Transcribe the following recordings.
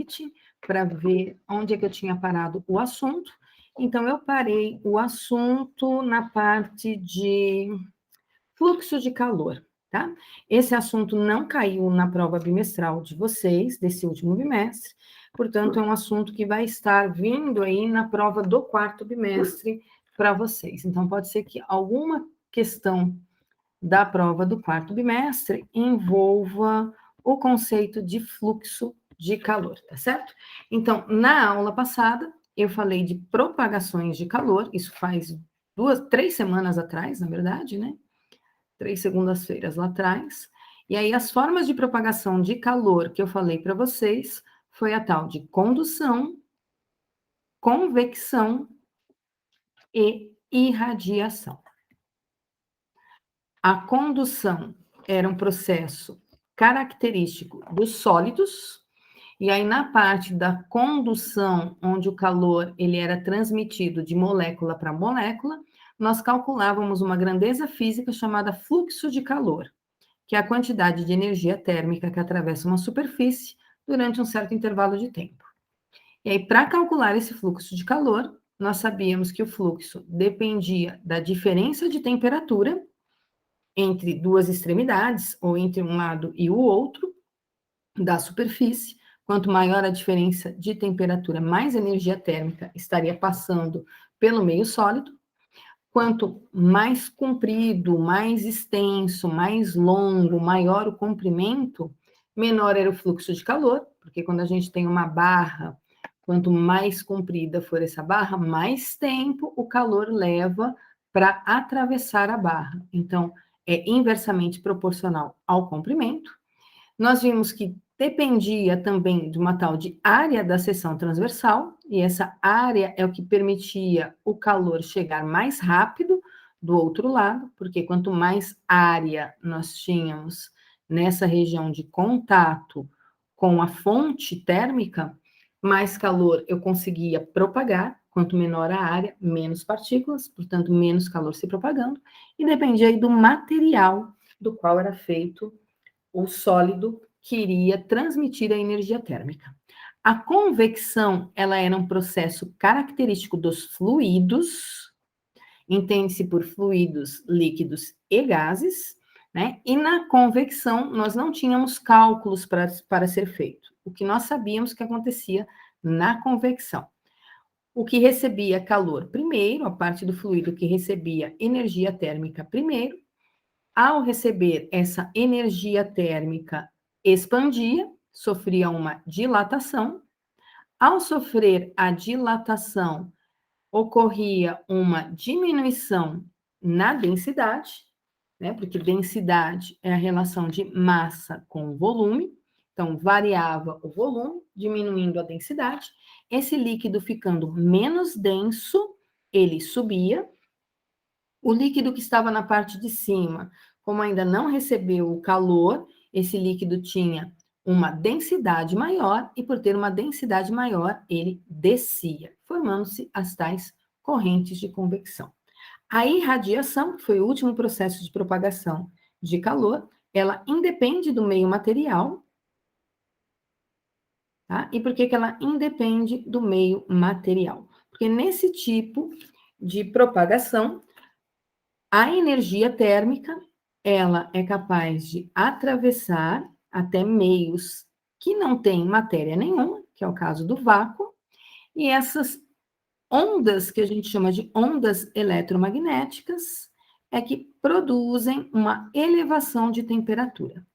Unity para ver onde é que eu tinha parado o assunto. Então, eu parei o assunto na parte de fluxo de calor, tá? Esse assunto não caiu na prova bimestral de vocês, desse último bimestre, portanto, é um assunto que vai estar vindo aí na prova do quarto bimestre para vocês. Então, pode ser que alguma questão da prova do quarto bimestre envolva o conceito de fluxo de calor, tá certo? Então, na aula passada, eu falei de propagações de calor, isso faz 3 semanas atrás, na verdade, né? 3 segundas-feiras lá atrás. E aí, as formas de propagação de calor que eu falei para vocês foi a tal de condução, convecção e irradiação. A condução era um processo característico dos sólidos, e aí na parte da condução, onde o calor ele era transmitido de molécula para molécula, nós calculávamos uma grandeza física chamada fluxo de calor, que é a quantidade de energia térmica que atravessa uma superfície durante um certo intervalo de tempo. E aí, para calcular esse fluxo de calor, nós sabíamos que o fluxo dependia da diferença de temperatura entre duas extremidades, ou entre um lado e o outro, da superfície. Quanto maior a diferença de temperatura, mais energia térmica estaria passando pelo meio sólido. Quanto mais comprido, mais extenso, mais longo, maior o comprimento, menor era o fluxo de calor, porque quando a gente tem uma barra, quanto mais comprida for essa barra, mais tempo o calor leva para atravessar a barra. Então, é inversamente proporcional ao comprimento. Nós vimos que dependia também de uma tal de área da seção transversal, e essa área é o que permitia o calor chegar mais rápido do outro lado, porque quanto mais área nós tínhamos nessa região de contato com a fonte térmica, mais calor eu conseguia propagar. Quanto menor a área, menos partículas, portanto, menos calor se propagando, e dependia aí do material do qual era feito o sólido que iria transmitir a energia térmica. A convecção, ela era um processo característico dos fluidos, entende-se por fluidos, líquidos e gases, né? E na convecção, nós não tínhamos cálculos para ser feito. O que nós sabíamos que acontecia na convecção. O que recebia calor primeiro, a parte do fluido que recebia energia térmica primeiro, ao receber essa energia térmica, expandia, sofria uma dilatação. Ao sofrer a dilatação, ocorria uma diminuição na densidade, né? Porque densidade é a relação de massa com volume. Então, variava o volume, diminuindo a densidade. Esse líquido ficando menos denso, ele subia. O líquido que estava na parte de cima, como ainda não recebeu o calor, esse líquido tinha uma densidade maior, e por ter uma densidade maior, ele descia, formando-se as tais correntes de convecção. A irradiação, que foi o último processo de propagação de calor, ela independe do meio material. Tá? E por que ela independe do meio material? Porque nesse tipo de propagação, a energia térmica, ela é capaz de atravessar até meios que não têm matéria nenhuma, que é o caso do vácuo, e essas ondas, que a gente chama de ondas eletromagnéticas, é que produzem uma elevação de temperatura.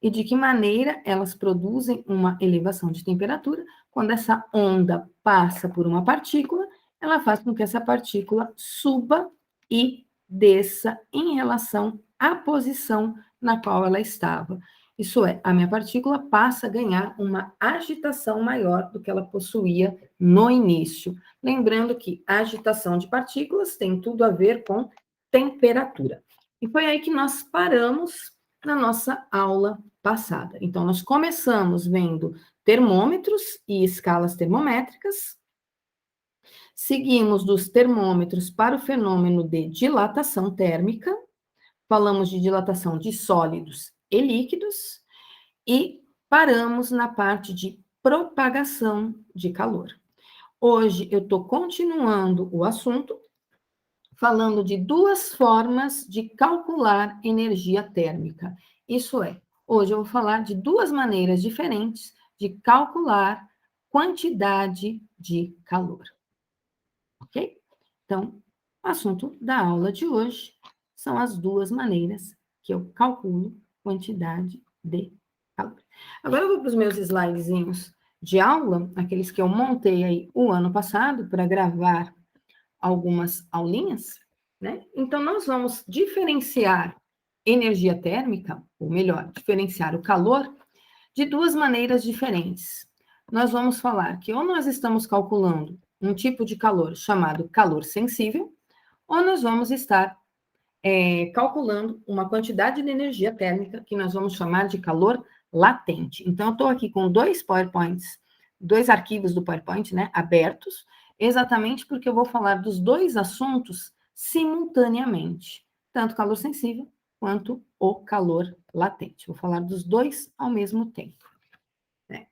E de que maneira elas produzem uma elevação de temperatura? Quando essa onda passa por uma partícula, ela faz com que essa partícula suba e desça em relação à posição na qual ela estava. Isso é, a minha partícula passa a ganhar uma agitação maior do que ela possuía no início. Lembrando que a agitação de partículas tem tudo a ver com temperatura. E foi aí que nós paramos na nossa aula passada. Então, nós começamos vendo termômetros e escalas termométricas, seguimos dos termômetros para o fenômeno de dilatação térmica, falamos de dilatação de sólidos e líquidos, e paramos na parte de propagação de calor. Hoje eu estou continuando o assunto, falando de duas formas de calcular energia térmica. Isso é, hoje eu vou falar de duas maneiras diferentes de calcular quantidade de calor. Ok? Então, o assunto da aula de hoje são as duas maneiras que eu calculo quantidade de calor. Agora eu vou para os meus slidezinhos de aula, aqueles que eu montei aí o ano passado para gravar algumas aulinhas, né? Então, nós vamos diferenciar energia térmica, ou melhor, diferenciar o calor, de duas maneiras diferentes. Nós vamos falar que ou nós estamos calculando um tipo de calor chamado calor sensível, ou nós vamos estar calculando uma quantidade de energia térmica que nós vamos chamar de calor latente. Então, eu estou aqui com dois PowerPoints, dois arquivos do PowerPoint, né, abertos, exatamente porque eu vou falar dos dois assuntos simultaneamente, tanto calor sensível quanto o calor latente. Vou falar dos dois ao mesmo tempo.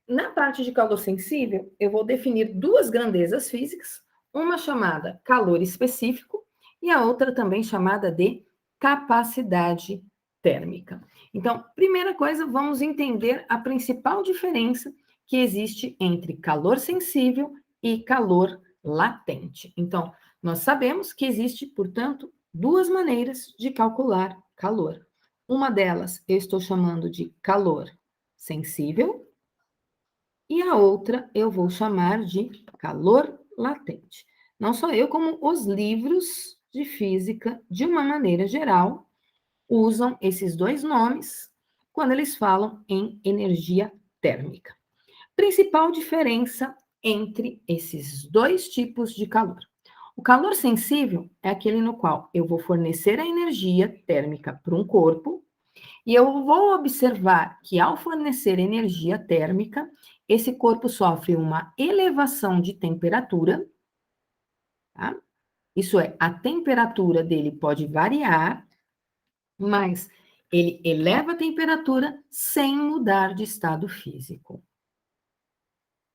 Na parte de calor sensível, eu vou definir duas grandezas físicas, uma chamada calor específico e a outra também chamada de capacidade térmica. Então, primeira coisa, vamos entender a principal diferença que existe entre calor sensível e calor latente. Então, nós sabemos que existe, portanto, duas maneiras de calcular calor. Uma delas eu estou chamando de calor sensível, e a outra eu vou chamar de calor latente. Não só eu, como os livros de física, de uma maneira geral, usam esses dois nomes quando eles falam em energia térmica. Principal diferença entre esses dois tipos de calor. O calor sensível é aquele no qual eu vou fornecer a energia térmica para um corpo e eu vou observar que, ao fornecer energia térmica, esse corpo sofre uma elevação de temperatura, tá? Isso é, a temperatura dele pode variar, mas ele eleva a temperatura sem mudar de estado físico.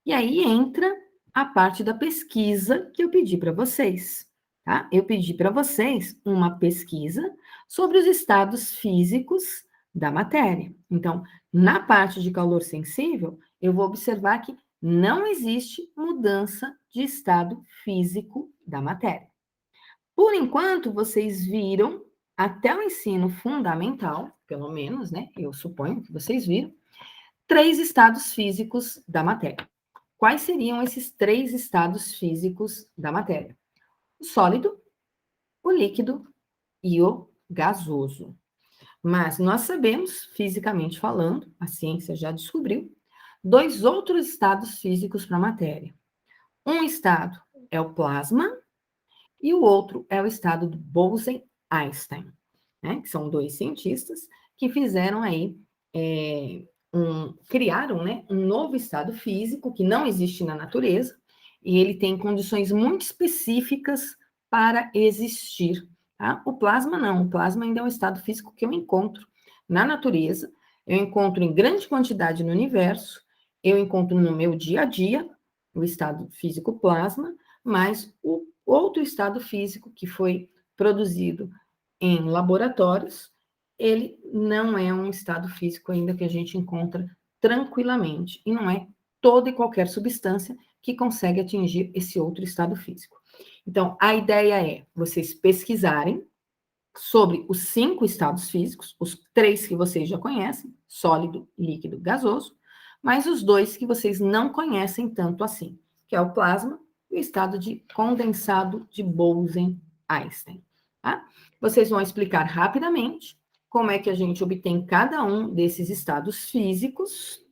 E aí entra a parte da pesquisa que eu pedi para vocês, tá? Eu pedi para vocês uma pesquisa sobre os estados físicos da matéria. Então, na parte de calor sensível, eu vou observar que não existe mudança de estado físico da matéria. Por enquanto, vocês viram, até o ensino fundamental, pelo menos, né? Eu suponho que vocês viram, 3 estados físicos da matéria. Quais seriam esses 3 estados físicos da matéria? O sólido, o líquido e o gasoso. Mas nós sabemos, fisicamente falando, a ciência já descobriu, 2 outros estados físicos para a matéria. Um estado é o plasma e o outro é o estado do Bose-Einstein, né? Que são 2 cientistas que fizeram aí, criaram, né, um novo estado físico que não existe na natureza, e ele tem condições muito específicas para existir. Tá? O plasma não, o plasma ainda é um estado físico que eu encontro na natureza, eu encontro em grande quantidade no universo, eu encontro no meu dia a dia, o estado físico plasma, mas o outro estado físico que foi produzido em laboratórios, ele não é um estado físico ainda que a gente encontra tranquilamente, e não é toda e qualquer substância que consegue atingir esse outro estado físico. Então, a ideia é vocês pesquisarem sobre os 5 estados físicos, os 3 que vocês já conhecem, sólido, líquido, gasoso, mas os 2 que vocês não conhecem tanto assim, que é o plasma e o estado de condensado de Bose-Einstein. Tá? Vocês vão explicar rapidamente como é que a gente obtém cada um desses estados físicos.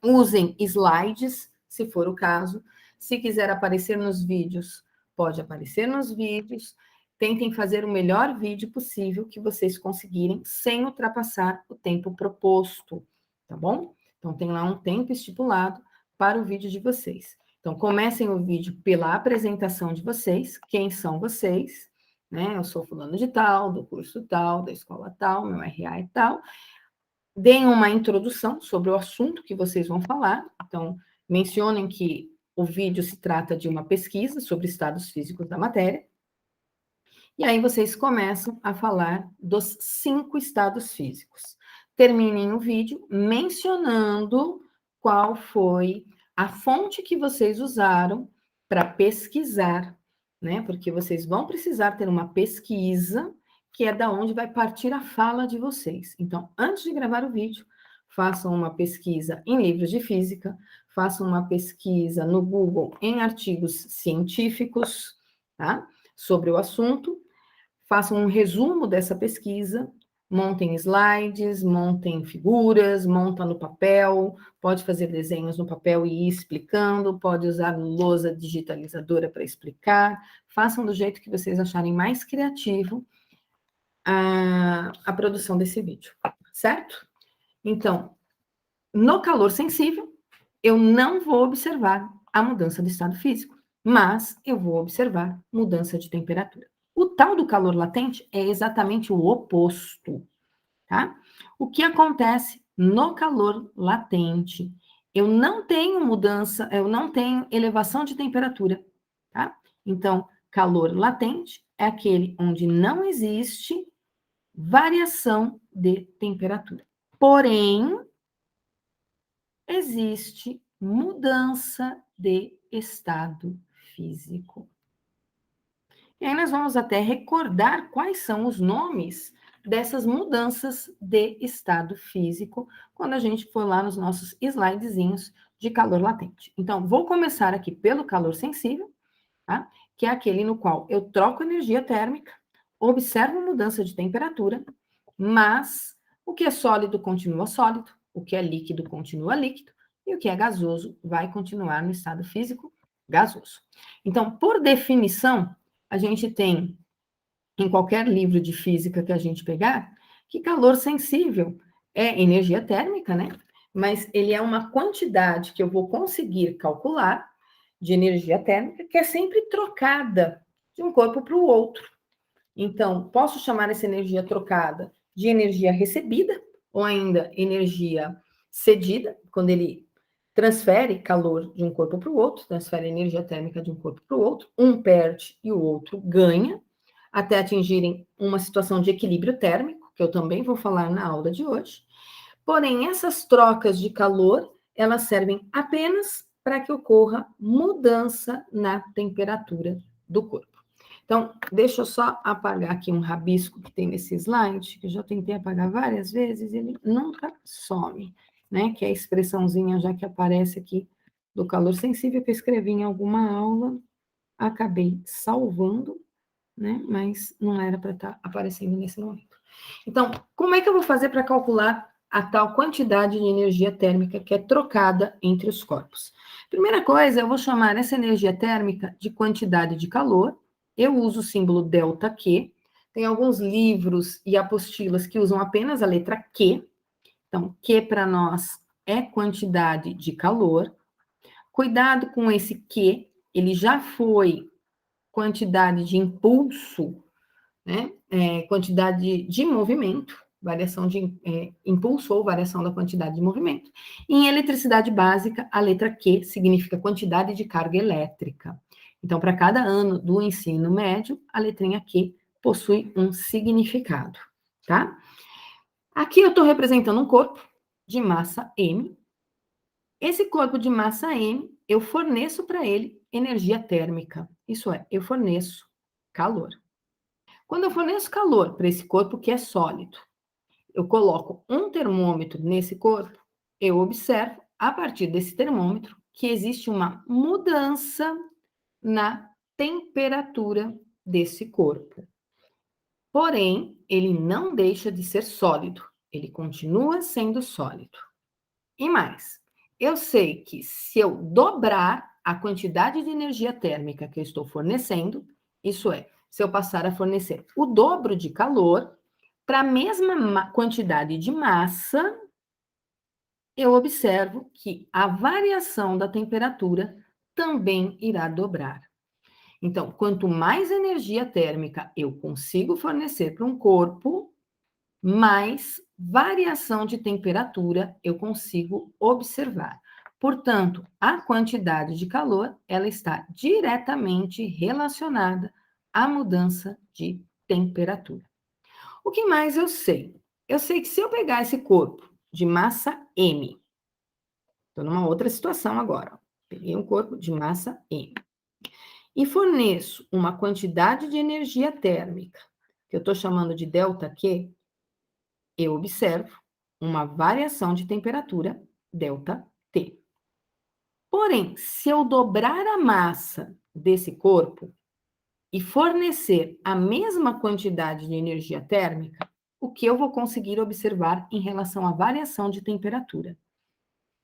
Usem slides, se for o caso. Se quiser aparecer nos vídeos, pode aparecer nos vídeos. Tentem fazer o melhor vídeo possível que vocês conseguirem, sem ultrapassar o tempo proposto, tá bom? Então, tem lá um tempo estipulado para o vídeo de vocês. Então, comecem o vídeo pela apresentação de vocês, quem são vocês, né? Eu sou fulano de tal, do curso tal, da escola tal, meu RA é tal. Deem uma introdução sobre o assunto que vocês vão falar. Então, mencionem que o vídeo se trata de uma pesquisa sobre estados físicos da matéria, e aí vocês começam a falar dos 5 estados físicos. Terminem o vídeo mencionando qual foi a fonte que vocês usaram para pesquisar, né? Porque vocês vão precisar ter uma pesquisa que é da onde vai partir a fala de vocês. Então, antes de gravar o vídeo, façam uma pesquisa em livros de física, façam uma pesquisa no Google em artigos científicos, tá? Sobre o assunto, façam um resumo dessa pesquisa, montem slides, montem figuras, monta no papel, pode fazer desenhos no papel e ir explicando, pode usar lousa digitalizadora para explicar, façam do jeito que vocês acharem mais criativo a produção desse vídeo, certo? Então, no calor sensível, eu não vou observar a mudança de estado físico, mas eu vou observar mudança de temperatura. O tal do calor latente é exatamente o oposto, tá? O que acontece no calor latente? Eu não tenho mudança, eu não tenho elevação de temperatura, tá? Então, calor latente é aquele onde não existe variação de temperatura. Porém, existe mudança de estado físico. E aí nós vamos até recordar quais são os nomes dessas mudanças de estado físico quando a gente for lá nos nossos slidezinhos de calor latente. Então, vou começar aqui pelo calor sensível, tá? Que é aquele no qual eu troco energia térmica, observo mudança de temperatura, mas o que é sólido continua sólido, o que é líquido continua líquido, e o que é gasoso vai continuar no estado físico gasoso. Então, por definição, a gente tem, em qualquer livro de física que a gente pegar, que calor sensível é energia térmica, né? Mas ele é uma quantidade que eu vou conseguir calcular de energia térmica que é sempre trocada de um corpo para o outro. Então, posso chamar essa energia trocada de energia recebida, ou ainda energia cedida, quando ele transfere calor de um corpo para o outro, transfere energia térmica de um corpo para o outro, um perde e o outro ganha, até atingirem uma situação de equilíbrio térmico, que eu também vou falar na aula de hoje. Porém, essas trocas de calor, elas servem apenas para que ocorra mudança na temperatura do corpo. Então, deixa eu só apagar aqui um rabisco que tem nesse slide, que eu já tentei apagar várias vezes, ele nunca some, né? Que é a expressãozinha já que aparece aqui do calor sensível, que eu escrevi em alguma aula, acabei salvando, né? Mas não era para estar aparecendo nesse momento. Então, como é que eu vou fazer para calcular a tal quantidade de energia térmica que é trocada entre os corpos? Primeira coisa, eu vou chamar essa energia térmica de quantidade de calor. Eu uso o símbolo ΔQ. Tem alguns livros e apostilas que usam apenas a letra Q. Então, Q para nós é quantidade de calor. Cuidado com esse Q, ele já foi quantidade de impulso, né? Quantidade de movimento, variação de impulso ou variação da quantidade de movimento. Em eletricidade básica, a letra Q significa quantidade de carga elétrica. Então, para cada ano do ensino médio, a letrinha Q possui um significado, tá? Aqui eu estou representando um corpo de massa M. Esse corpo de massa M, eu forneço para ele energia térmica. Isso é, eu forneço calor. Quando eu forneço calor para esse corpo que é sólido, eu coloco um termômetro nesse corpo, eu observo, a partir desse termômetro, que existe uma mudança na temperatura desse corpo. Porém, ele não deixa de ser sólido, ele continua sendo sólido. E mais, eu sei que se eu dobrar a quantidade de energia térmica que eu estou fornecendo, isso é, se eu passar a fornecer o dobro de calor para a mesma quantidade de massa, eu observo que a variação da temperatura também irá dobrar. Então, quanto mais energia térmica eu consigo fornecer para um corpo, mais variação de temperatura eu consigo observar. Portanto, a quantidade de calor, ela está diretamente relacionada à mudança de temperatura. O que mais eu sei? Eu sei que se eu pegar esse corpo de massa M, estou numa outra situação agora, peguei um corpo de massa M, e forneço uma quantidade de energia térmica, que eu estou chamando de ΔQ, eu observo uma variação de temperatura, ΔT. Porém, se eu dobrar a massa desse corpo e fornecer a mesma quantidade de energia térmica, o que eu vou conseguir observar em relação à variação de temperatura?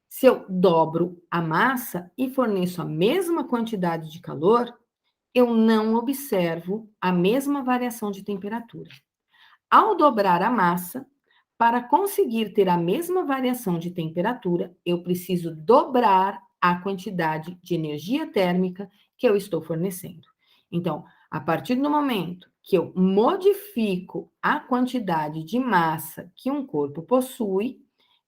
Se eu dobro a massa e forneço a mesma quantidade de calor, eu não observo a mesma variação de temperatura. Ao dobrar a massa, para conseguir ter a mesma variação de temperatura, eu preciso dobrar a quantidade de energia térmica que eu estou fornecendo. Então, a partir do momento que eu modifico a quantidade de massa que um corpo possui,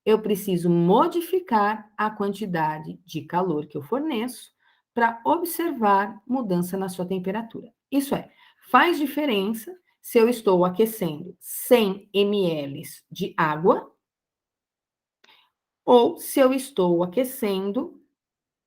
eu preciso modificar a quantidade de calor que eu forneço para observar mudança na sua temperatura. Isso é, faz diferença se eu estou aquecendo 100 ml de água ou se eu estou aquecendo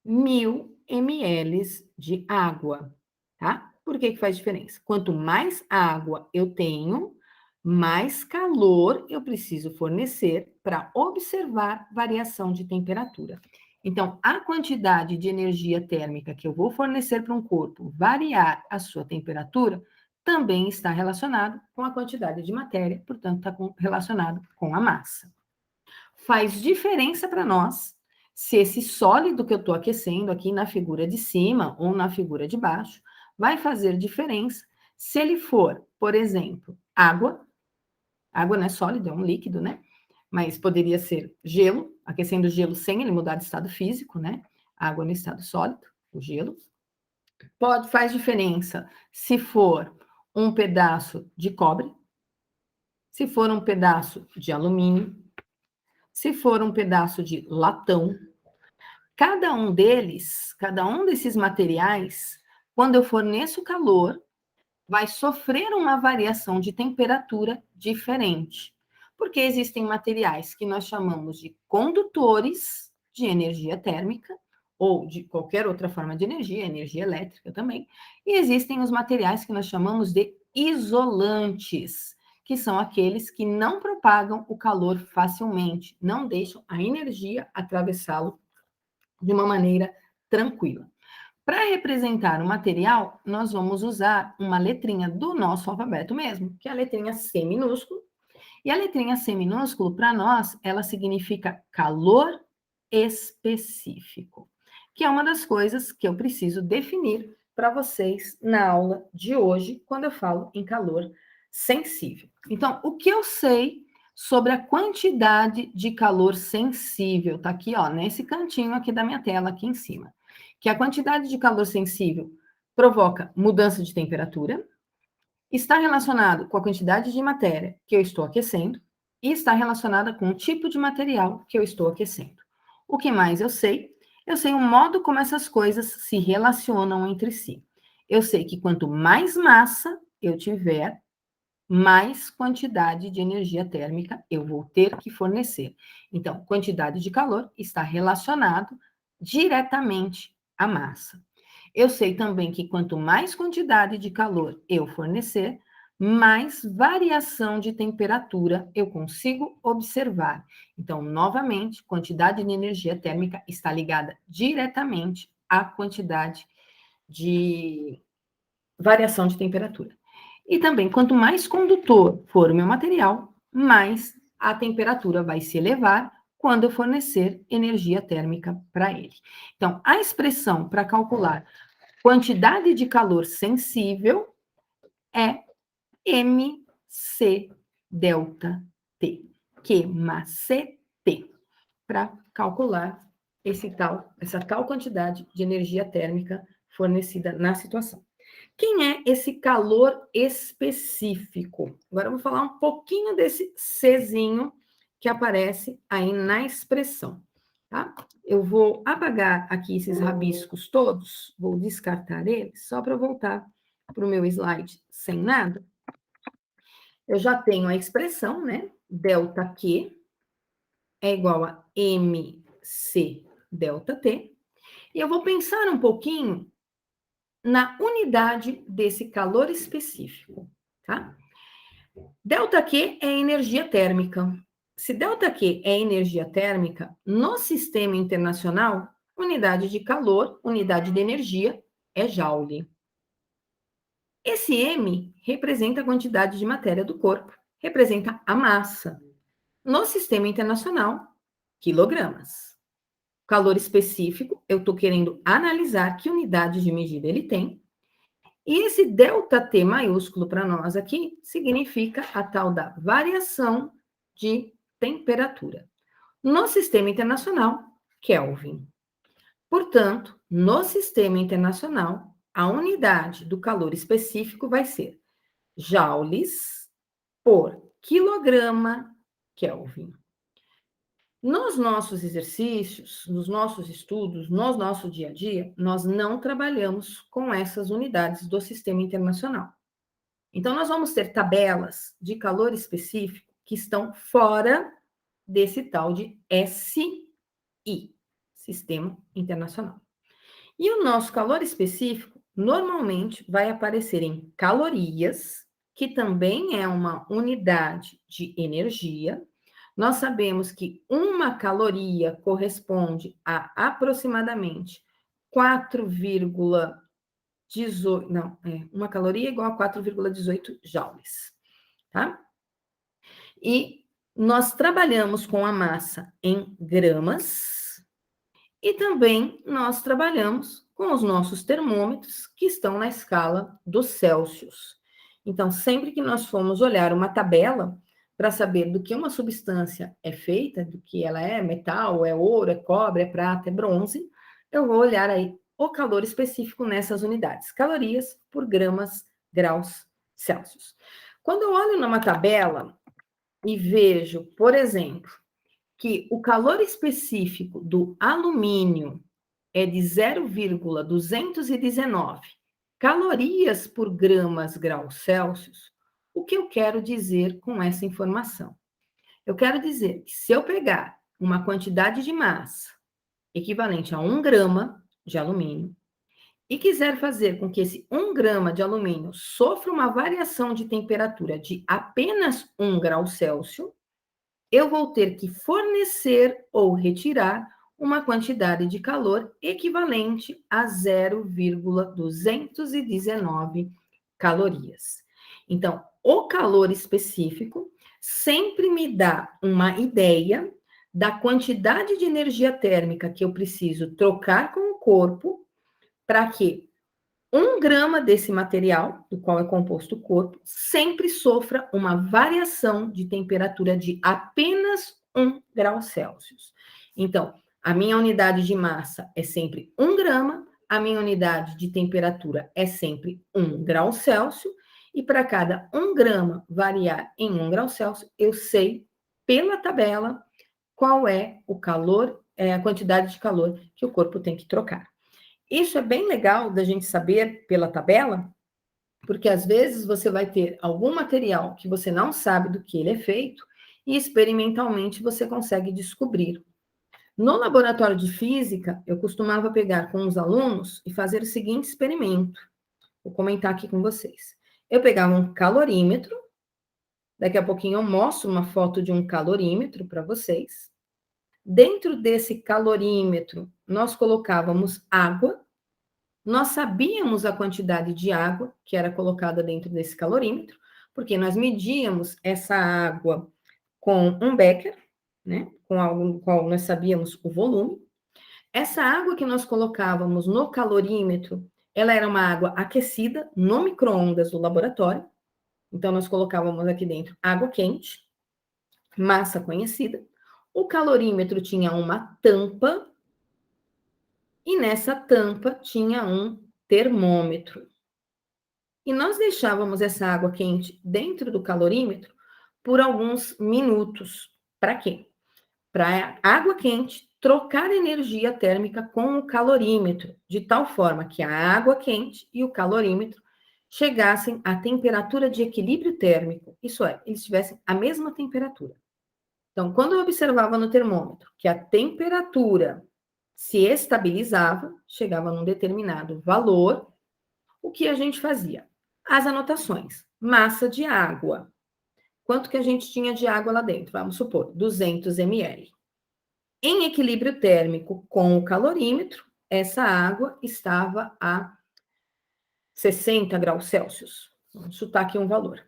1000 ml de água, tá? Por que que faz diferença? Quanto mais água eu tenho, mais calor eu preciso fornecer para observar variação de temperatura. Então, a quantidade de energia térmica que eu vou fornecer para um corpo variar a sua temperatura também está relacionado com a quantidade de matéria, portanto, está relacionado com a massa. Faz diferença para nós se esse sólido que eu estou aquecendo aqui na figura de cima ou na figura de baixo vai fazer diferença se ele for, por exemplo, água. Água não é sólido, é um líquido, né? Mas poderia ser gelo, aquecendo o gelo sem ele mudar de estado físico, né? Água no estado sólido, o gelo. Faz diferença se for um pedaço de cobre, se for um pedaço de alumínio, se for um pedaço de latão. Cada um deles, cada um desses materiais, quando eu forneço calor, vai sofrer uma variação de temperatura diferente. Porque existem materiais que nós chamamos de condutores de energia térmica, ou de qualquer outra forma de energia, energia elétrica também, e existem os materiais que nós chamamos de isolantes, que são aqueles que não propagam o calor facilmente, não deixam a energia atravessá-lo de uma maneira tranquila. Para representar o material, nós vamos usar uma letrinha do nosso alfabeto mesmo, que é a letrinha C minúsculo. E a letrinha C minúsculo, para nós, ela significa calor específico, que é uma das coisas que eu preciso definir para vocês na aula de hoje, quando eu falo em calor sensível. Então, o que eu sei sobre a quantidade de calor sensível? Tá aqui, ó, nesse cantinho aqui da minha tela, aqui em cima. Que a quantidade de calor sensível provoca mudança de temperatura, está relacionado com a quantidade de matéria que eu estou aquecendo e está relacionada com o tipo de material que eu estou aquecendo. O que mais eu sei? Eu sei o modo como essas coisas se relacionam entre si. Eu sei que quanto mais massa eu tiver, mais quantidade de energia térmica eu vou ter que fornecer. Então, quantidade de calor está relacionado diretamente à massa. Eu sei também que quanto mais quantidade de calor eu fornecer, mais variação de temperatura eu consigo observar. Então, novamente, quantidade de energia térmica está ligada diretamente à quantidade de variação de temperatura. E também, quanto mais condutor for o meu material, mais a temperatura vai se elevar quando eu fornecer energia térmica para ele. Então, a expressão para calcular quantidade de calor sensível é MC delta T, QMACT, para calcular essa tal quantidade de energia térmica fornecida na situação. Quem é esse calor específico? Agora eu vou falar um pouquinho desse Czinho que aparece aí na expressão. tá? Eu vou apagar aqui esses rabiscos todos, vou descartar eles, só para voltar para o meu slide sem nada. Eu já tenho a expressão, né? Delta Q é igual a mc delta T. E eu vou pensar um pouquinho na unidade desse calor específico, tá? Delta Q é energia térmica. Se delta Q é energia térmica, no sistema internacional, unidade de calor, unidade de energia, é joule. Esse M representa a quantidade de matéria do corpo, representa a massa. No sistema internacional, quilogramas. Calor específico, eu estou querendo analisar que unidade de medida ele tem. E esse delta T maiúsculo para nós aqui significa a tal da variação de temperatura. No sistema internacional, Kelvin. Portanto, no sistema internacional, a unidade do calor específico vai ser joules por quilograma Kelvin. Nos nossos exercícios, nos nossos estudos, no nosso dia a dia, nós não trabalhamos com essas unidades do sistema internacional. Então, nós vamos ter tabelas de calor específico que estão fora desse tal de SI, Sistema Internacional. E o nosso calor específico, normalmente, vai aparecer em calorias, que também é uma unidade de energia. Nós sabemos que uma caloria corresponde a aproximadamente 4,18, não, uma caloria é igual a 4,18 joules, tá? E nós trabalhamos com a massa em gramas e também nós trabalhamos com os nossos termômetros que estão na escala dos Celsius. Então, sempre que nós formos olhar uma tabela para saber do que uma substância é feita, do que ela é metal, é ouro, é cobre, é prata, é bronze, eu vou olhar aí o calor específico nessas unidades, calorias por gramas, graus Celsius. Quando eu olho numa tabela e vejo, por exemplo, que o calor específico do alumínio é de 0,219 calorias por gramas graus Celsius, o que eu quero dizer com essa informação? Eu quero dizer que se eu pegar uma quantidade de massa equivalente a 1 grama de alumínio e quiser fazer com que esse 1 grama de alumínio sofra uma variação de temperatura de apenas 1 grau Celsius, eu vou ter que fornecer ou retirar uma quantidade de calor equivalente a 0,219 calorias. Então, o calor específico sempre me dá uma ideia da quantidade de energia térmica que eu preciso trocar com o corpo para que 1 grama desse material, do qual é composto o corpo, sempre sofra uma variação de temperatura de apenas 1 grau Celsius. Então, a minha unidade de massa é sempre 1 grama, a minha unidade de temperatura é sempre 1 grau Celsius, e para cada 1 grama variar em 1 grau Celsius, eu sei, pela tabela, qual é o calor, a quantidade de calor que o corpo tem que trocar. Isso é bem legal da gente saber pela tabela, porque às vezes você vai ter algum material que você não sabe do que ele é feito e experimentalmente você consegue descobrir. No laboratório de física, eu costumava pegar com os alunos e fazer o seguinte experimento. Vou comentar aqui com vocês. Eu pegava um calorímetro, daqui a pouquinho eu mostro uma foto de um calorímetro para vocês. Dentro desse calorímetro, nós colocávamos água. Nós sabíamos a quantidade de água que era colocada dentro desse calorímetro, porque nós medíamos essa água com um becker, né? Com algo no qual nós sabíamos o volume. Essa água que nós colocávamos no calorímetro, ela era uma água aquecida no micro-ondas do laboratório. Então, nós colocávamos aqui dentro água quente, massa conhecida. O calorímetro tinha uma tampa e nessa tampa tinha um termômetro. E nós deixávamos essa água quente dentro do calorímetro por alguns minutos. Para quê? Para a água quente trocar energia térmica com o calorímetro, de tal forma que a água quente e o calorímetro chegassem à temperatura de equilíbrio térmico, isso é, eles tivessem a mesma temperatura. Então, quando eu observava no termômetro que a temperatura se estabilizava, chegava num determinado valor, o que a gente fazia? As anotações. Massa de água. Quanto que a gente tinha de água lá dentro? Vamos supor, 200 ml. Em equilíbrio térmico com o calorímetro, essa água estava a 60 graus Celsius. Vamos chutar aqui um valor.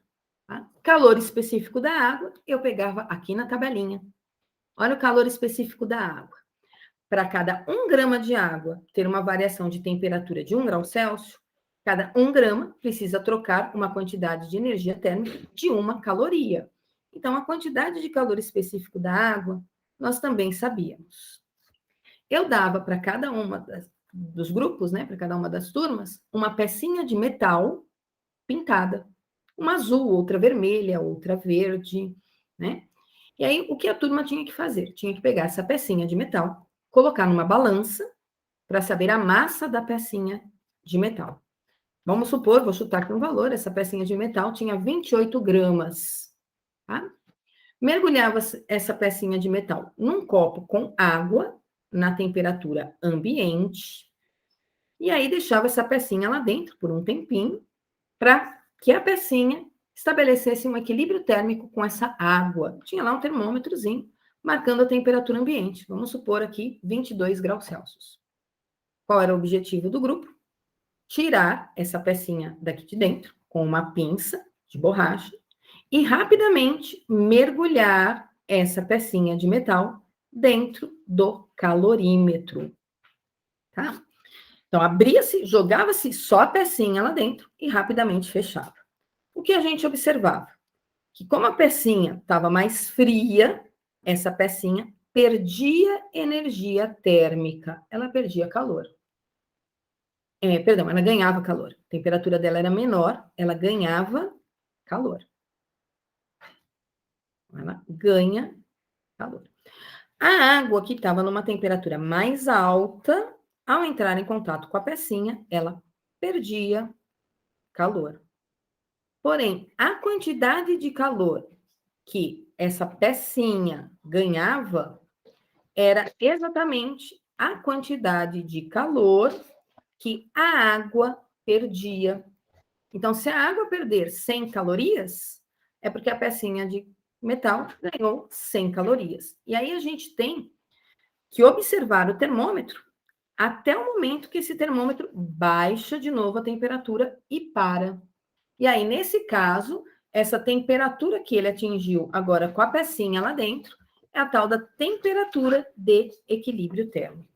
Tá? Calor específico da água, eu pegava aqui na tabelinha. Olha o calor específico da água. Para cada 1 grama de água ter uma variação de temperatura de 1 grau Celsius, cada 1 grama precisa trocar uma quantidade de energia térmica de 1 caloria. Então, a quantidade de calor específico da água, nós também sabíamos. Eu dava para cada uma dos grupos, né, para cada uma das turmas, uma pecinha de metal pintada. Uma azul, outra vermelha, outra verde, né? E aí, o que a turma tinha que fazer? Tinha que pegar essa pecinha de metal, colocar numa balança para saber a massa da pecinha de metal. Vamos supor, vou chutar aqui um valor, essa pecinha de metal tinha 28 gramas, tá? Mergulhava essa pecinha de metal num copo com água, na temperatura ambiente, e aí deixava essa pecinha lá dentro por um tempinho, para que a pecinha estabelecesse um equilíbrio térmico com essa água. Tinha lá um termômetrozinho marcando a temperatura ambiente. Vamos supor aqui 22 graus Celsius. Qual era o objetivo do grupo? Tirar essa pecinha daqui de dentro com uma pinça de borracha e rapidamente mergulhar essa pecinha de metal dentro do calorímetro, tá? Então, abria-se, jogava-se só a pecinha lá dentro e rapidamente fechava. O que a gente observava? Que como a pecinha estava mais fria, essa pecinha perdia energia térmica, ela perdia calor. Perdão, ela ganhava calor. A temperatura dela era menor, ela ganhava calor. Ela ganha calor. A água que estava numa temperatura mais alta, ao entrar em contato com a pecinha, ela perdia calor. Porém, a quantidade de calor que essa pecinha ganhava era exatamente a quantidade de calor que a água perdia. Então, se a água perder 100 calorias, é porque a pecinha de metal ganhou 100 calorias. E aí a gente tem que observar o termômetro até o momento que esse termômetro baixa de novo a temperatura e para. E aí, nesse caso, essa temperatura que ele atingiu agora com a pecinha lá dentro é a tal da temperatura de equilíbrio térmico.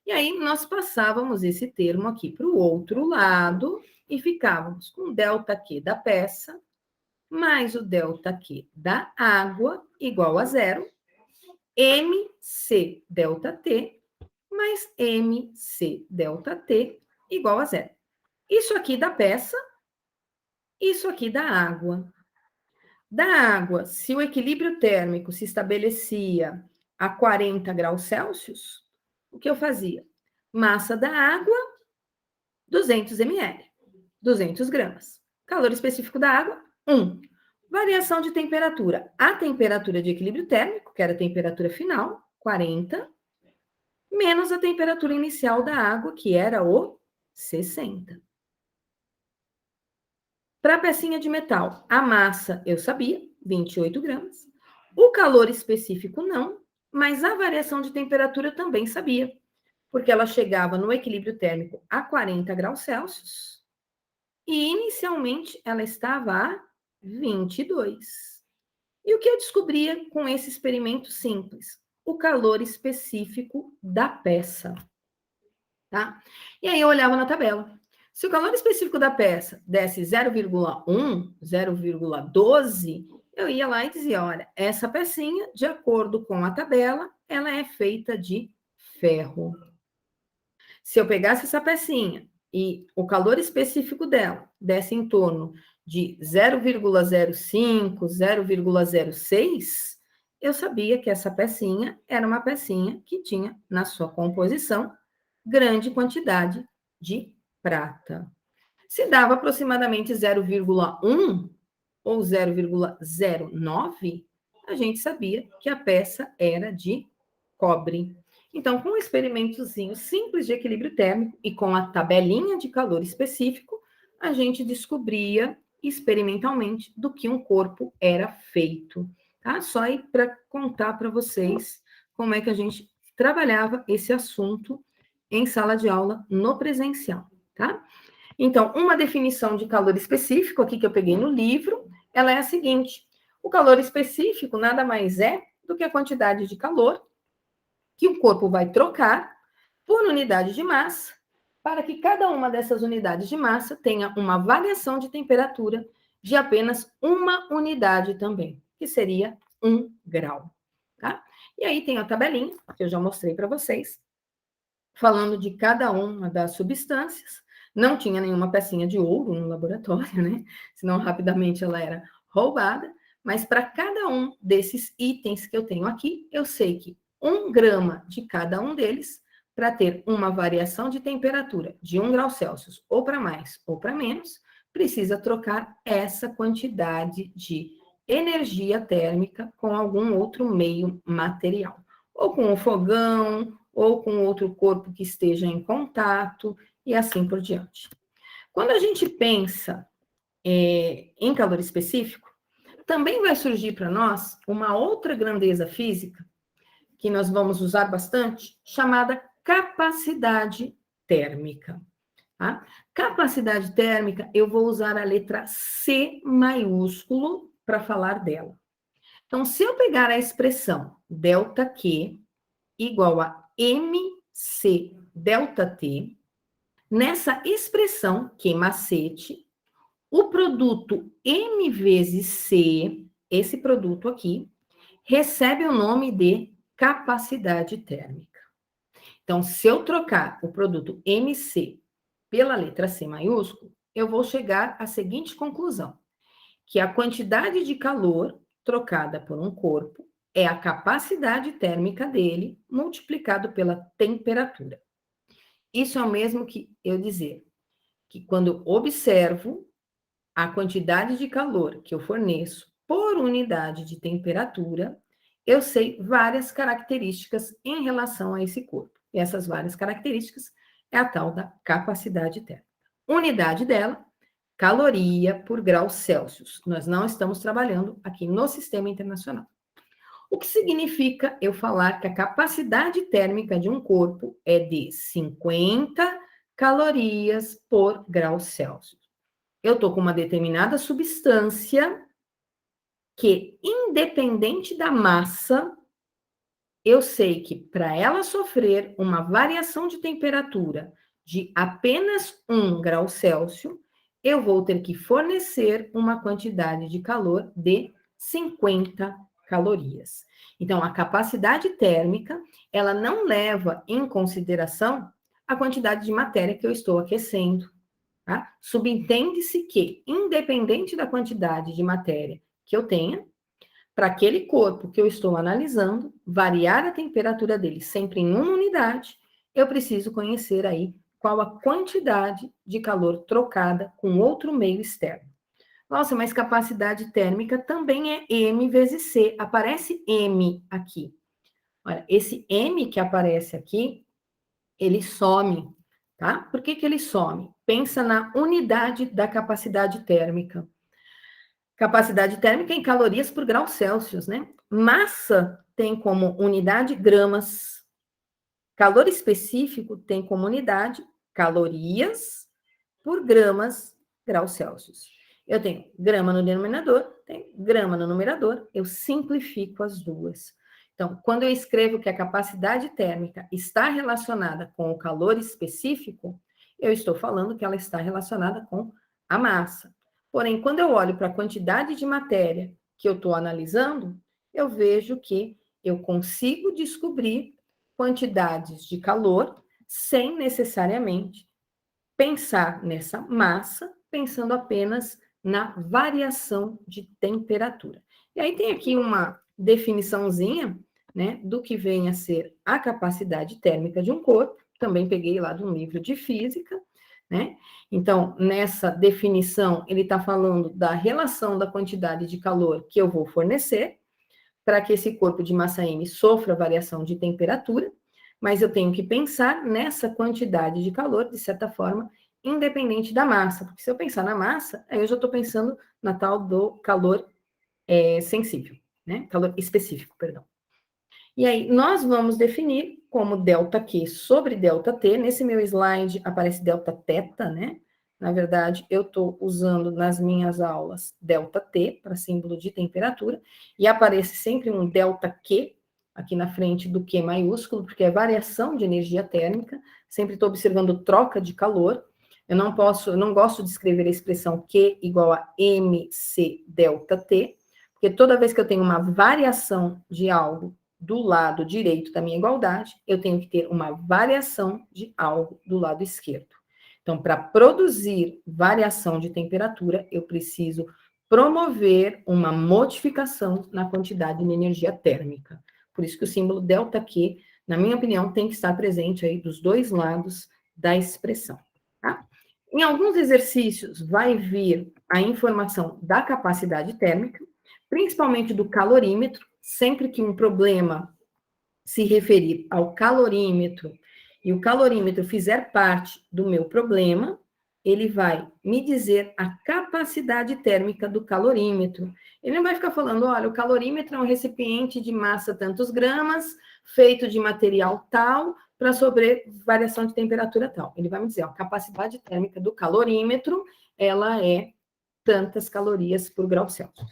E aí, nós passávamos esse termo aqui para o outro lado e ficávamos com ΔQ da peça mais o ΔQ da água igual a zero, MC ΔT mais MC ΔT igual a zero. Isso aqui da peça, isso aqui da água. Da água, se o equilíbrio térmico se estabelecia a 40 graus Celsius, o que eu fazia? Massa da água, 200 ml, 200 gramas. Calor específico da água, 1. Variação de temperatura. A temperatura de equilíbrio térmico, que era a temperatura final, 40, menos a temperatura inicial da água, que era o 60. Para a pecinha de metal, a massa eu sabia, 28 gramas. O calor específico não, mas a variação de temperatura eu também sabia, porque ela chegava no equilíbrio térmico a 40 graus Celsius e inicialmente ela estava a 22. E o que eu descobria com esse experimento simples? O calor específico da peça, tá? E aí eu olhava na tabela. Se o calor específico da peça desse 0,1, 0,12, eu ia lá e dizia, olha, essa pecinha, de acordo com a tabela, ela é feita de ferro. Se eu pegasse essa pecinha e o calor específico dela desse em torno de 0,05, 0,06, eu sabia que essa pecinha era uma pecinha que tinha na sua composição grande quantidade de prata. Se dava aproximadamente 0,1 ou 0,09, a gente sabia que a peça era de cobre. Então, com um experimentozinho simples de equilíbrio térmico e com a tabelinha de calor específico, a gente descobria experimentalmente do que um corpo era feito. Tá? Só aí para contar para vocês como é que a gente trabalhava esse assunto em sala de aula no presencial, tá? Então, uma definição de calor específico, aqui que eu peguei no livro, ela é a seguinte: o calor específico nada mais é do que a quantidade de calor que o corpo vai trocar por unidade de massa, para que cada uma dessas unidades de massa tenha uma variação de temperatura de apenas uma unidade também, que seria 1 grau. Tá? E aí tem a tabelinha, que eu já mostrei para vocês, falando de cada uma das substâncias. Não tinha nenhuma pecinha de ouro no laboratório, né? Senão rapidamente ela era roubada. Mas para cada um desses itens que eu tenho aqui, eu sei que 1 grama de cada um deles, para ter uma variação de temperatura de 1 grau Celsius, ou para mais ou para menos, precisa trocar essa quantidade de energia térmica com algum outro meio material. Ou com o fogão, ou com outro corpo que esteja em contato, e assim por diante. Quando a gente pensa em calor específico, também vai surgir para nós uma outra grandeza física, que nós vamos usar bastante, chamada capacidade térmica. Tá? Capacidade térmica, eu vou usar a letra C maiúsculo para falar dela. Então, se eu pegar a expressão ΔQ igual a MC ΔT, nessa expressão Q macete, o produto M vezes C, esse produto aqui, recebe o nome de capacidade térmica. Então, se eu trocar o produto MC pela letra C maiúsculo, eu vou chegar à seguinte conclusão: que a quantidade de calor trocada por um corpo é a capacidade térmica dele multiplicado pela temperatura. Isso é o mesmo que eu dizer que quando observo a quantidade de calor que eu forneço por unidade de temperatura, eu sei várias características em relação a esse corpo. E essas várias características é a tal da capacidade térmica. Unidade dela, caloria por grau Celsius. Nós não estamos trabalhando aqui no sistema internacional. O que significa eu falar que a capacidade térmica de um corpo é de 50 calorias por grau Celsius. Eu estou com uma determinada substância que, independente da massa, eu sei que para ela sofrer uma variação de temperatura de apenas 1 grau Celsius, eu vou ter que fornecer uma quantidade de calor de 50 calorias. Então, a capacidade térmica, ela não leva em consideração a quantidade de matéria que eu estou aquecendo. Tá? Subentende-se que, independente da quantidade de matéria que eu tenha, para aquele corpo que eu estou analisando, variar a temperatura dele sempre em uma unidade, eu preciso conhecer aí qual a quantidade de calor trocada com outro meio externo. Nossa, mas capacidade térmica também é M vezes C. Aparece M aqui. Olha, esse M que aparece aqui, ele some, tá? Por que que ele some? Pensa na unidade da capacidade térmica. Capacidade térmica em calorias por grau Celsius, né? Massa tem como unidade gramas. Calor específico tem como unidade calorias por gramas grau Celsius. Eu tenho grama no denominador, tenho grama no numerador, eu simplifico as duas. Então, quando eu escrevo que a capacidade térmica está relacionada com o calor específico, eu estou falando que ela está relacionada com a massa. Porém, quando eu olho para a quantidade de matéria que eu estou analisando, eu vejo que eu consigo descobrir quantidades de calor sem necessariamente pensar nessa massa, pensando apenas na variação de temperatura. E aí tem aqui uma definiçãozinha, né, do que vem a ser a capacidade térmica de um corpo. Também peguei lá de um livro de física, né? Então, nessa definição, ele está falando da relação da quantidade de calor que eu vou fornecer para que esse corpo de massa M sofra variação de temperatura, mas eu tenho que pensar nessa quantidade de calor, de certa forma, independente da massa, porque se eu pensar na massa, aí eu já estou pensando na tal do calor sensível, né? Calor específico, perdão. E aí, nós vamos definir como ΔQ sobre ΔT. Nesse meu slide aparece Δθ, né? Na verdade, eu estou usando nas minhas aulas ΔT para símbolo de temperatura, e aparece sempre um ΔQ aqui na frente do Q maiúsculo, porque é variação de energia térmica. Sempre estou observando troca de calor. Eu não gosto de escrever a expressão Q igual a mc ΔT, porque toda vez que eu tenho uma variação de algo do lado direito da minha igualdade, eu tenho que ter uma variação de algo do lado esquerdo. Então, para produzir variação de temperatura, eu preciso promover uma modificação na quantidade de energia térmica. Por isso que o símbolo ΔQ, na minha opinião, tem que estar presente aí dos dois lados da expressão. Tá? Em alguns exercícios, vai vir a informação da capacidade térmica, principalmente do calorímetro. Sempre que um problema se referir ao calorímetro e o calorímetro fizer parte do meu problema, ele vai me dizer a capacidade térmica do calorímetro. Ele não vai ficar falando, olha, o calorímetro é um recipiente de massa tantos gramas, feito de material tal, para sofrer variação de temperatura tal. Ele vai me dizer, ó, a capacidade térmica do calorímetro, ela é tantas calorias por grau Celsius.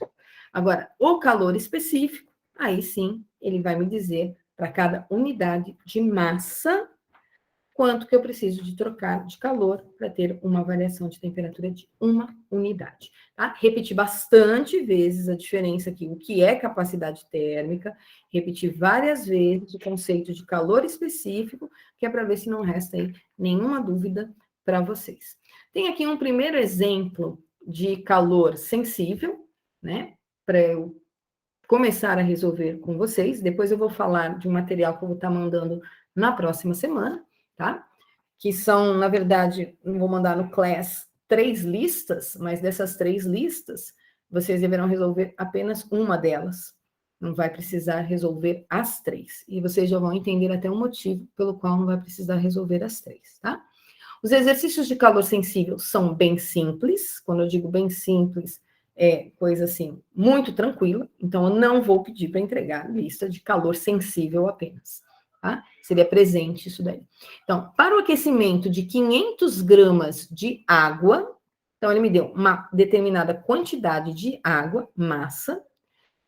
Agora, o calor específico, aí sim, ele vai me dizer para cada unidade de massa quanto que eu preciso de trocar de calor para ter uma variação de temperatura de uma unidade. Tá? Repetir bastante vezes a diferença aqui, o que é capacidade térmica, repetir várias vezes o conceito de calor específico, que é para ver se não resta aí nenhuma dúvida para vocês. Tem aqui um primeiro exemplo de calor sensível, né? Para eu começar a resolver com vocês. Depois eu vou falar de um material que eu vou estar mandando na próxima semana, tá? Que são, na verdade, não vou mandar no Class 3 listas, mas dessas 3 listas, vocês deverão resolver apenas uma delas. Não vai precisar resolver as 3. E vocês já vão entender até o motivo pelo qual não vai precisar resolver as 3, tá? Os exercícios de calor sensível são bem simples. Quando eu digo bem simples, é coisa assim, muito tranquila. Então, eu não vou pedir para entregar lista de calor sensível apenas. Tá? Seria presente isso daí. Então, para o aquecimento de 500 gramas de água, então ele me deu uma determinada quantidade de água, massa,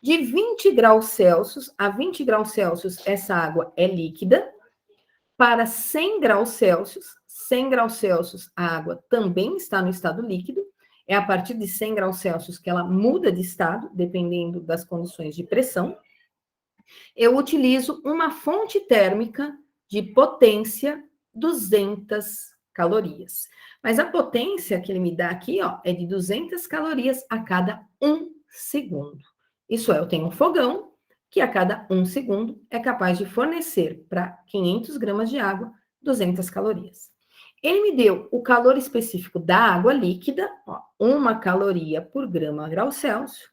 de 20 graus Celsius a 20 graus Celsius, essa água é líquida. Para 100 graus Celsius, 100 graus Celsius, a água também está no estado líquido. É a partir de 100 graus Celsius que ela muda de estado, dependendo das condições de pressão. Eu utilizo uma fonte térmica de potência 200 calorias. Mas a potência que ele me dá aqui, ó, é de 200 calorias a cada 1 segundo. Isso é, eu tenho um fogão que a cada 1 segundo é capaz de fornecer para 500 gramas de água 200 calorias. Ele me deu o calor específico da água líquida, ó, 1 caloria por grama grau Celsius,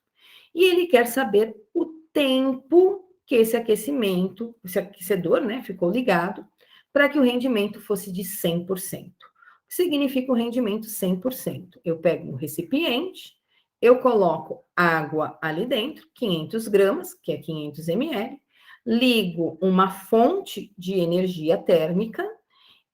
e ele quer saber o tempo que esse aquecimento, esse aquecedor, né, ficou ligado, para que o rendimento fosse de 100%. O que significa o rendimento 100%? Eu pego um recipiente, eu coloco água ali dentro, 500 gramas, que é 500 ml, ligo uma fonte de energia térmica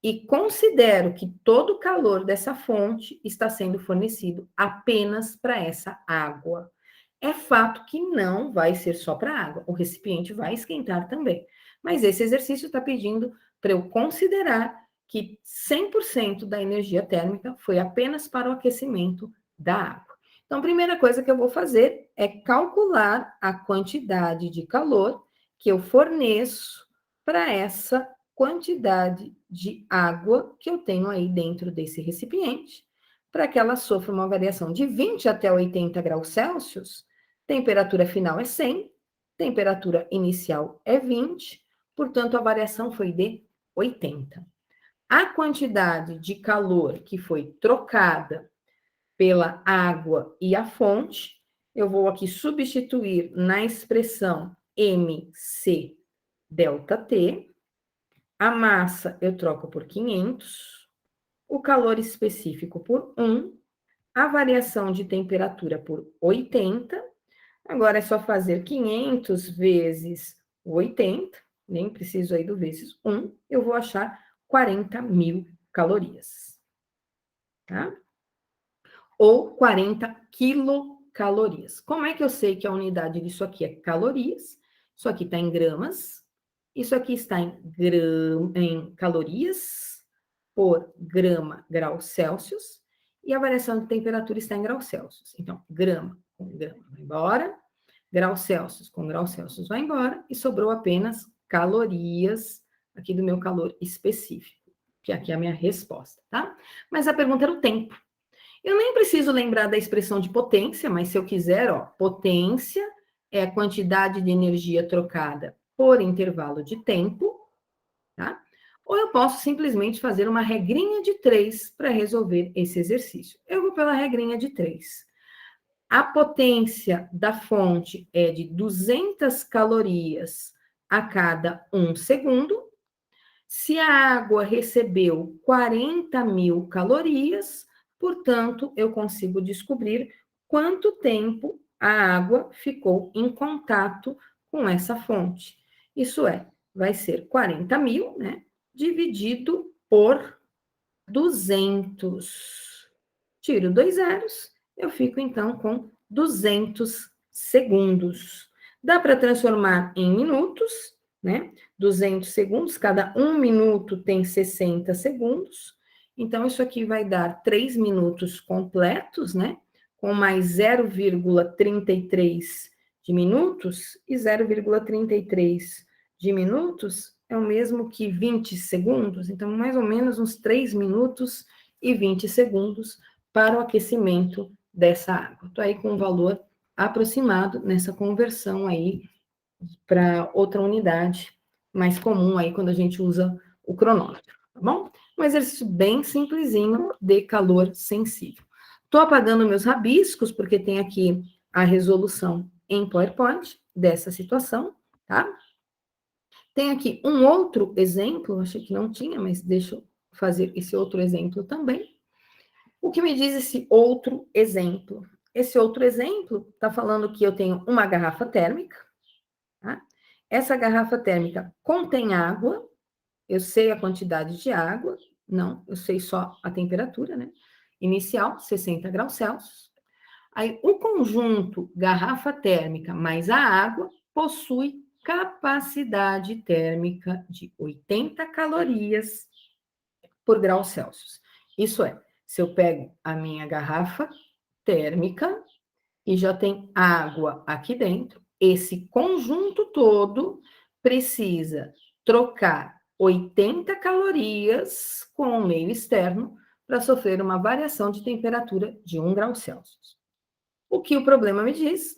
e considero que todo o calor dessa fonte está sendo fornecido apenas para essa água. É fato que não vai ser só para água, o recipiente vai esquentar também. Mas esse exercício está pedindo para eu considerar que 100% da energia térmica foi apenas para o aquecimento da água. Então, a primeira coisa que eu vou fazer é calcular a quantidade de calor que eu forneço para essa quantidade de água que eu tenho aí dentro desse recipiente, para que ela sofra uma variação de 20 até 80 graus Celsius, temperatura final é 100, temperatura inicial é 20, portanto, a variação foi de 80. A quantidade de calor que foi trocada pela água e a fonte, eu vou aqui substituir na expressão mc ΔT, a massa eu troco por 500, o calor específico por 1, a variação de temperatura por 80, agora é só fazer 500 vezes 80, nem preciso aí do vezes 1, eu vou achar 40.000 calorias, tá? Ou 40 quilocalorias. Como é que eu sei que a unidade disso aqui é calorias? Isso aqui está em gramas, isso aqui está em calorias por grama grau Celsius, e a variação de temperatura está em graus Celsius. Então, grama com grama vai embora, grau Celsius com grau Celsius vai embora, e sobrou apenas calorias aqui do meu calor específico, que aqui é a minha resposta, tá? Mas a pergunta era o tempo. Eu nem preciso lembrar da expressão de potência, mas se eu quiser, ó, potência é a quantidade de energia trocada por intervalo de tempo, tá? Ou eu posso simplesmente fazer uma regrinha de 3 para resolver esse exercício. Eu vou pela regrinha de 3. A potência da fonte é de 200 calorias a cada 1 segundo. Se a água recebeu 40.000 calorias, portanto, eu consigo descobrir quanto tempo a água ficou em contato com essa fonte. Isso é, vai ser 40.000, né? Dividido por 200. Tiro 2 zeros, eu fico então com 200 segundos. Dá para transformar em minutos, né? 200 segundos, cada 1 minuto tem 60 segundos. Então, isso aqui vai dar 3 minutos completos, né? Com mais 0,33 de minutos, e 0,33 de minutos é o mesmo que 20 segundos, então, mais ou menos uns 3 minutos e 20 segundos para o aquecimento dessa água. Estou aí com um valor aproximado nessa conversão aí para outra unidade mais comum aí quando a gente usa o cronômetro, tá bom? Um exercício bem simplesinho de calor sensível. Estou apagando meus rabiscos, porque tem aqui a resolução em PowerPoint dessa situação, tá? Tem aqui um outro exemplo, achei que não tinha, mas deixa eu fazer esse outro exemplo também. O que me diz esse outro exemplo? Esse outro exemplo está falando que eu tenho uma garrafa térmica, tá? Essa garrafa térmica contém água, eu sei a quantidade de água, não, eu sei só a temperatura, né? Inicial, 60 graus Celsius. Aí, o conjunto garrafa térmica mais a água possui capacidade térmica de 80 calorias por grau Celsius. Isso é, se eu pego a minha garrafa térmica e já tem água aqui dentro, esse conjunto todo precisa trocar 80 calorias com o meio externo para sofrer uma variação de temperatura de 1 grau Celsius. O que o problema me diz?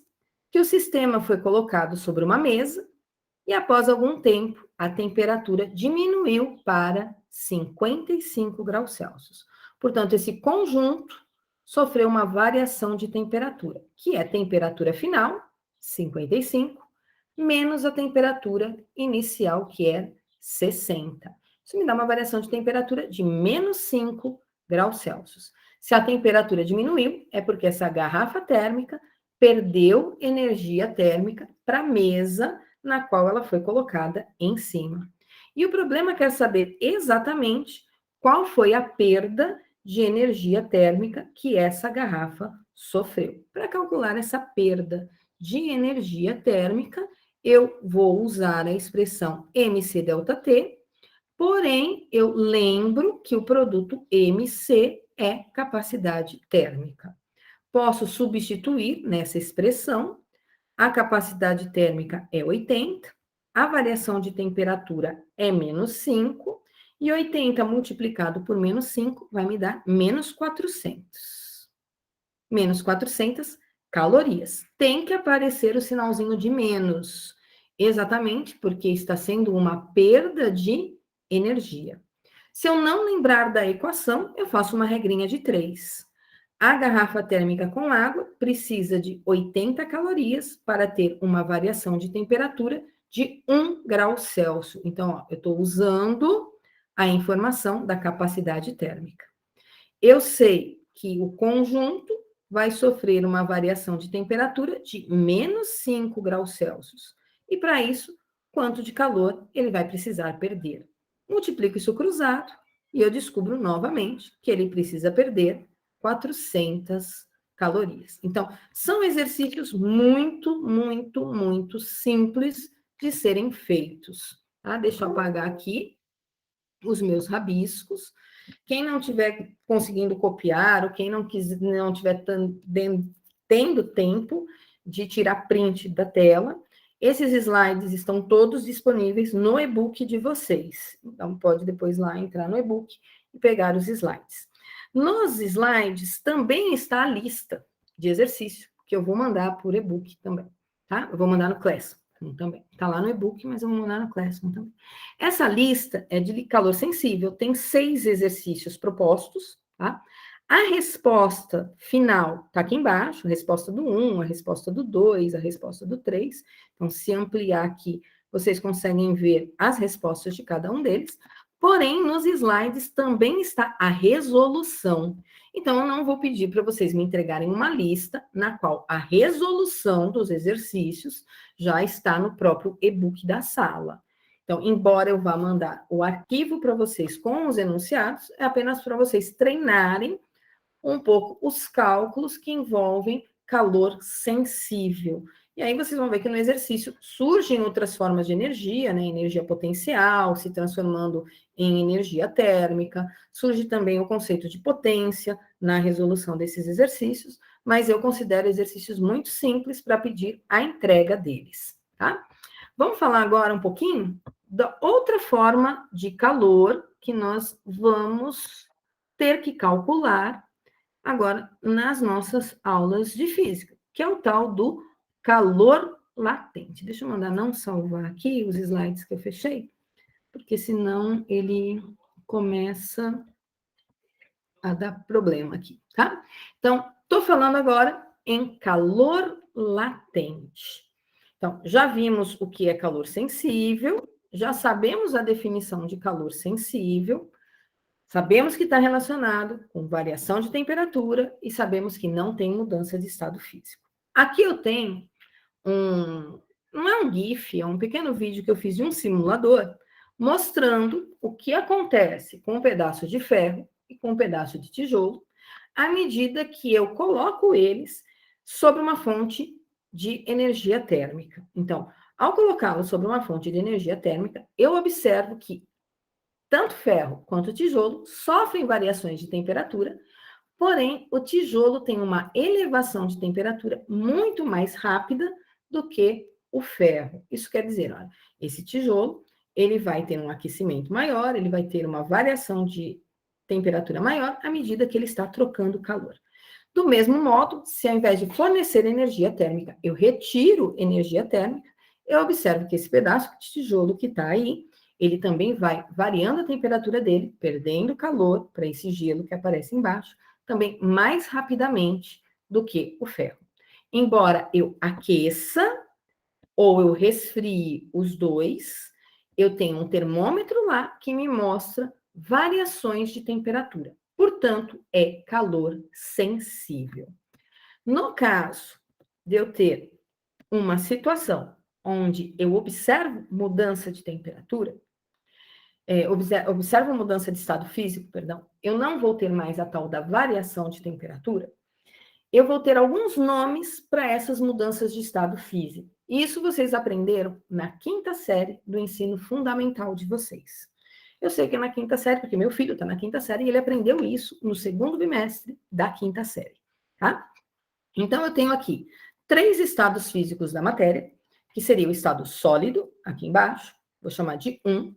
Que o sistema foi colocado sobre uma mesa e, após algum tempo, a temperatura diminuiu para 55 graus Celsius. Portanto, esse conjunto sofreu uma variação de temperatura, que é a temperatura final, 55, menos a temperatura inicial, que é 60. Isso me dá uma variação de temperatura de menos 5 graus Celsius. Se a temperatura diminuiu, é porque essa garrafa térmica perdeu energia térmica para a mesa na qual ela foi colocada em cima. E o problema quer saber exatamente qual foi a perda de energia térmica que essa garrafa sofreu. Para calcular essa perda de energia térmica, eu vou usar a expressão mc∆T, porém, eu lembro que o produto mc é capacidade térmica. Posso substituir nessa expressão, a capacidade térmica é 80, a variação de temperatura é menos 5, e 80 multiplicado por menos 5 vai me dar menos 400. Menos 400 calorias. Tem que aparecer o sinalzinho de menos, exatamente porque está sendo uma perda de energia. Se eu não lembrar da equação, eu faço uma regrinha de 3. A garrafa térmica com água precisa de 80 calorias para ter uma variação de temperatura de 1 grau Celsius. Então, ó, eu estou usando a informação da capacidade térmica. Eu sei que o conjunto vai sofrer uma variação de temperatura de menos 5 graus Celsius. E para isso, quanto de calor ele vai precisar perder? Multiplico isso cruzado e eu descubro novamente que ele precisa perder 400 calorias. Então, são exercícios muito simples de serem feitos. Tá? Deixa eu apagar aqui os meus rabiscos. Quem não estiver conseguindo copiar, ou quem não estiver tendo tempo de tirar print da tela, esses slides estão todos disponíveis no e-book de vocês. Então, pode depois lá entrar no e-book e pegar os slides. Nos slides também está a lista de exercício, que eu vou mandar por e-book também, tá? Eu vou mandar no Classroom também. Está lá no e-book, mas eu vou mandar no Classroom também. Essa lista é de calor sensível, tem 6 exercícios propostos, tá? A resposta final está aqui embaixo, a resposta do 1, a resposta do 2, a resposta do 3. Então, se ampliar aqui, vocês conseguem ver as respostas de cada um deles. Porém, nos slides também está a resolução. Então, eu não vou pedir para vocês me entregarem uma lista na qual a resolução dos exercícios já está no próprio e-book da sala. Então, embora eu vá mandar o arquivo para vocês com os enunciados, é apenas para vocês treinarem um pouco os cálculos que envolvem calor sensível. E aí vocês vão ver que no exercício surgem outras formas de energia, né? Energia potencial, se transformando em energia térmica, surge também o conceito de potência na resolução desses exercícios, mas eu considero exercícios muito simples para pedir a entrega deles, tá? Vamos falar agora um pouquinho da outra forma de calor que nós vamos ter que calcular agora nas nossas aulas de física, que é o tal do calor latente. Deixa eu mandar não salvar aqui os slides que eu fechei, porque senão ele começa a dar problema aqui, tá? Então, estou falando agora em calor latente. Então, já vimos o que é calor sensível, já sabemos a definição de calor sensível, sabemos que está relacionado com variação de temperatura e sabemos que não tem mudança de estado físico. Aqui eu tenho não é um GIF, é um pequeno vídeo que eu fiz de um simulador, mostrando o que acontece com um pedaço de ferro e com um pedaço de tijolo, à medida que eu coloco eles sobre uma fonte de energia térmica. Então, ao colocá-los sobre uma fonte de energia térmica, eu observo que tanto ferro quanto tijolo sofrem variações de temperatura, porém, o tijolo tem uma elevação de temperatura muito mais rápida do que o ferro. Isso quer dizer, olha, esse tijolo, ele vai ter um aquecimento maior, ele vai ter uma variação de temperatura maior à medida que ele está trocando calor. Do mesmo modo, se ao invés de fornecer energia térmica, eu retiro energia térmica, eu observo que esse pedaço de tijolo que está aí, ele também vai variando a temperatura dele, perdendo calor para esse gelo que aparece embaixo, também mais rapidamente do que o ferro. Embora eu aqueça ou eu resfrie os dois, eu tenho um termômetro lá que me mostra variações de temperatura. Portanto, é calor sensível. No caso de eu ter uma situação onde eu observo mudança de temperatura, observo mudança de estado físico, perdão, eu não vou ter mais a tal da variação de temperatura, eu vou ter alguns nomes para essas mudanças de estado físico. Isso vocês aprenderam na 5ª série do ensino fundamental de vocês. Eu sei que é na 5ª série, porque meu filho está na 5ª série e ele aprendeu isso no 2º bimestre da 5ª série, tá? Então, eu tenho aqui 3 estados físicos da matéria, que seria o estado sólido, aqui embaixo, vou chamar de 1,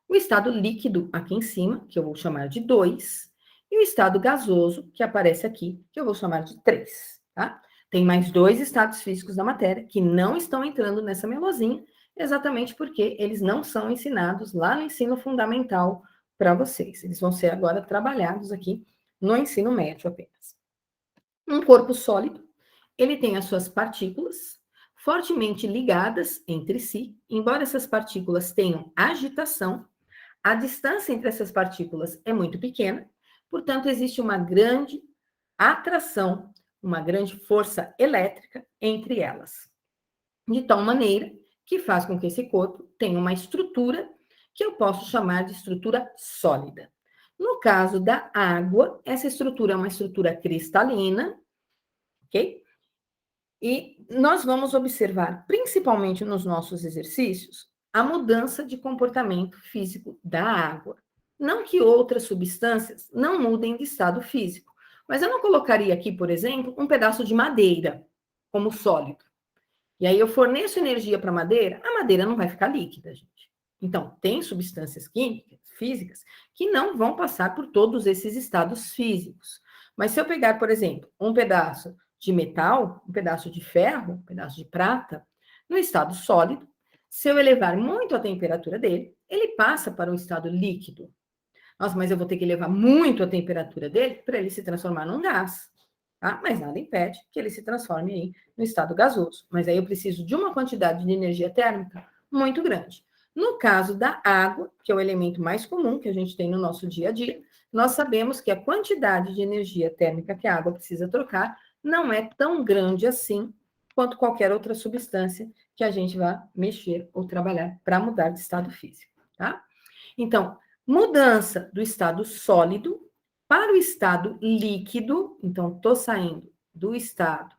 o estado líquido aqui em cima, que eu vou chamar de 2, e o estado gasoso, que aparece aqui, que eu vou chamar de 3, tá? tem mais 2 estados físicos da matéria que não estão entrando nessa melosinha, exatamente porque eles não são ensinados lá no ensino fundamental para vocês. Eles vão ser agora trabalhados aqui no ensino médio apenas. Um corpo sólido, ele tem as suas partículas fortemente ligadas entre si, embora essas partículas tenham agitação, a distância entre essas partículas é muito pequena, portanto, existe uma grande atração, uma grande força elétrica entre elas, de tal maneira que faz com que esse corpo tenha uma estrutura que eu posso chamar de estrutura sólida. No caso da água, essa estrutura é uma estrutura cristalina, ok? E nós vamos observar, principalmente nos nossos exercícios, a mudança de comportamento físico da água. Não que outras substâncias não mudem de estado físico, mas eu não colocaria aqui, por exemplo, um pedaço de madeira como sólido. E aí eu forneço energia para a madeira não vai ficar líquida, gente. Então, tem substâncias químicas, físicas, que não vão passar por todos esses estados físicos. Mas se eu pegar, por exemplo, um pedaço de metal, um pedaço de ferro, um pedaço de prata, no estado sólido, se eu elevar muito a temperatura dele, ele passa para um estado líquido. Nossa, mas eu vou ter que elevar muito a temperatura dele para ele se transformar num gás. Tá? Mas nada impede que ele se transforme aí no estado gasoso. Mas aí eu preciso de uma quantidade de energia térmica muito grande. No caso da água, que é o elemento mais comum que a gente tem no nosso dia a dia, nós sabemos que a quantidade de energia térmica que a água precisa trocar não é tão grande assim quanto qualquer outra substância que a gente vai mexer ou trabalhar para mudar de estado físico, tá? Então, mudança do estado sólido para o estado líquido, então estou saindo do estado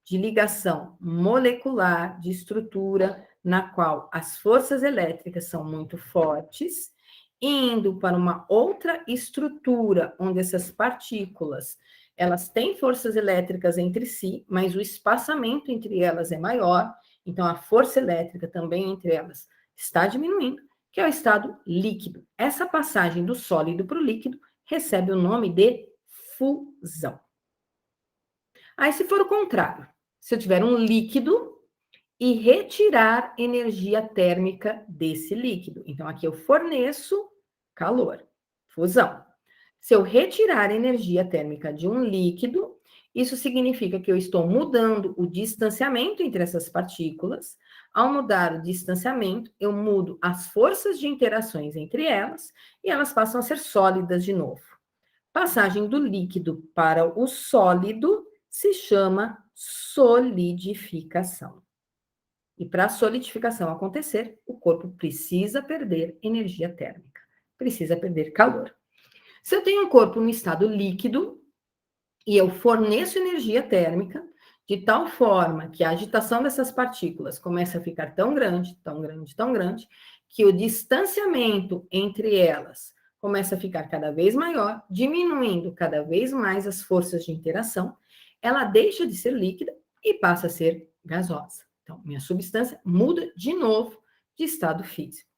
de ligação molecular, de estrutura, na qual as forças elétricas são muito fortes, indo para uma outra estrutura, onde essas partículas, elas têm forças elétricas entre si, mas o espaçamento entre elas é maior, então a força elétrica também entre elas está diminuindo, que é o estado líquido. Essa passagem do sólido para o líquido recebe o nome de fusão. Aí, se for o contrário, se eu tiver um líquido e retirar energia térmica desse líquido, então aqui eu forneço calor, fusão. Se eu retirar energia térmica de um líquido, isso significa que eu estou mudando o distanciamento entre essas partículas. Ao mudar o distanciamento, eu mudo as forças de interações entre elas e elas passam a ser sólidas de novo. Passagem do líquido para o sólido se chama solidificação. E para a solidificação acontecer, o corpo precisa perder energia térmica, precisa perder calor. Se eu tenho um corpo no estado líquido e eu forneço energia térmica, de tal forma que a agitação dessas partículas começa a ficar tão grande, tão grande, tão grande, que o distanciamento entre elas começa a ficar cada vez maior, diminuindo cada vez mais as forças de interação, ela deixa de ser líquida e passa a ser gasosa. Então, minha substância muda de novo de estado físico.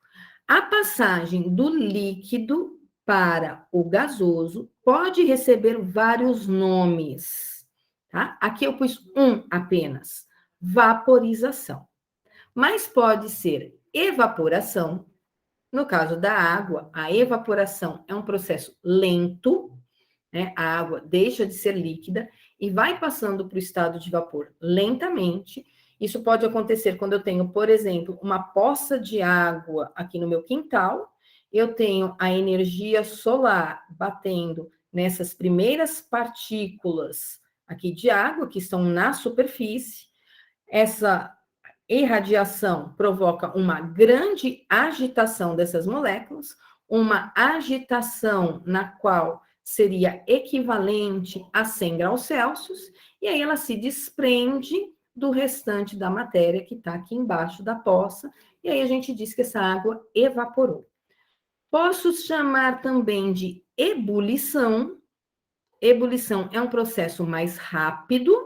A passagem do líquido para o gasoso pode receber vários nomes, tá? Aqui eu pus um apenas, vaporização. Mas pode ser evaporação. No caso da água, a evaporação é um processo lento, né? A água deixa de ser líquida e vai passando para o estado de vapor lentamente. Isso pode acontecer quando eu tenho, por exemplo, uma poça de água aqui no meu quintal, eu tenho a energia solar batendo nessas primeiras partículas aqui de água que estão na superfície. Essa irradiação provoca uma grande agitação dessas moléculas, uma agitação na qual seria equivalente a 100 graus Celsius, e aí ela se desprende do restante da matéria que está aqui embaixo da poça, e aí a gente diz que essa água evaporou. Posso chamar também de ebulição. Ebulição é um processo mais rápido,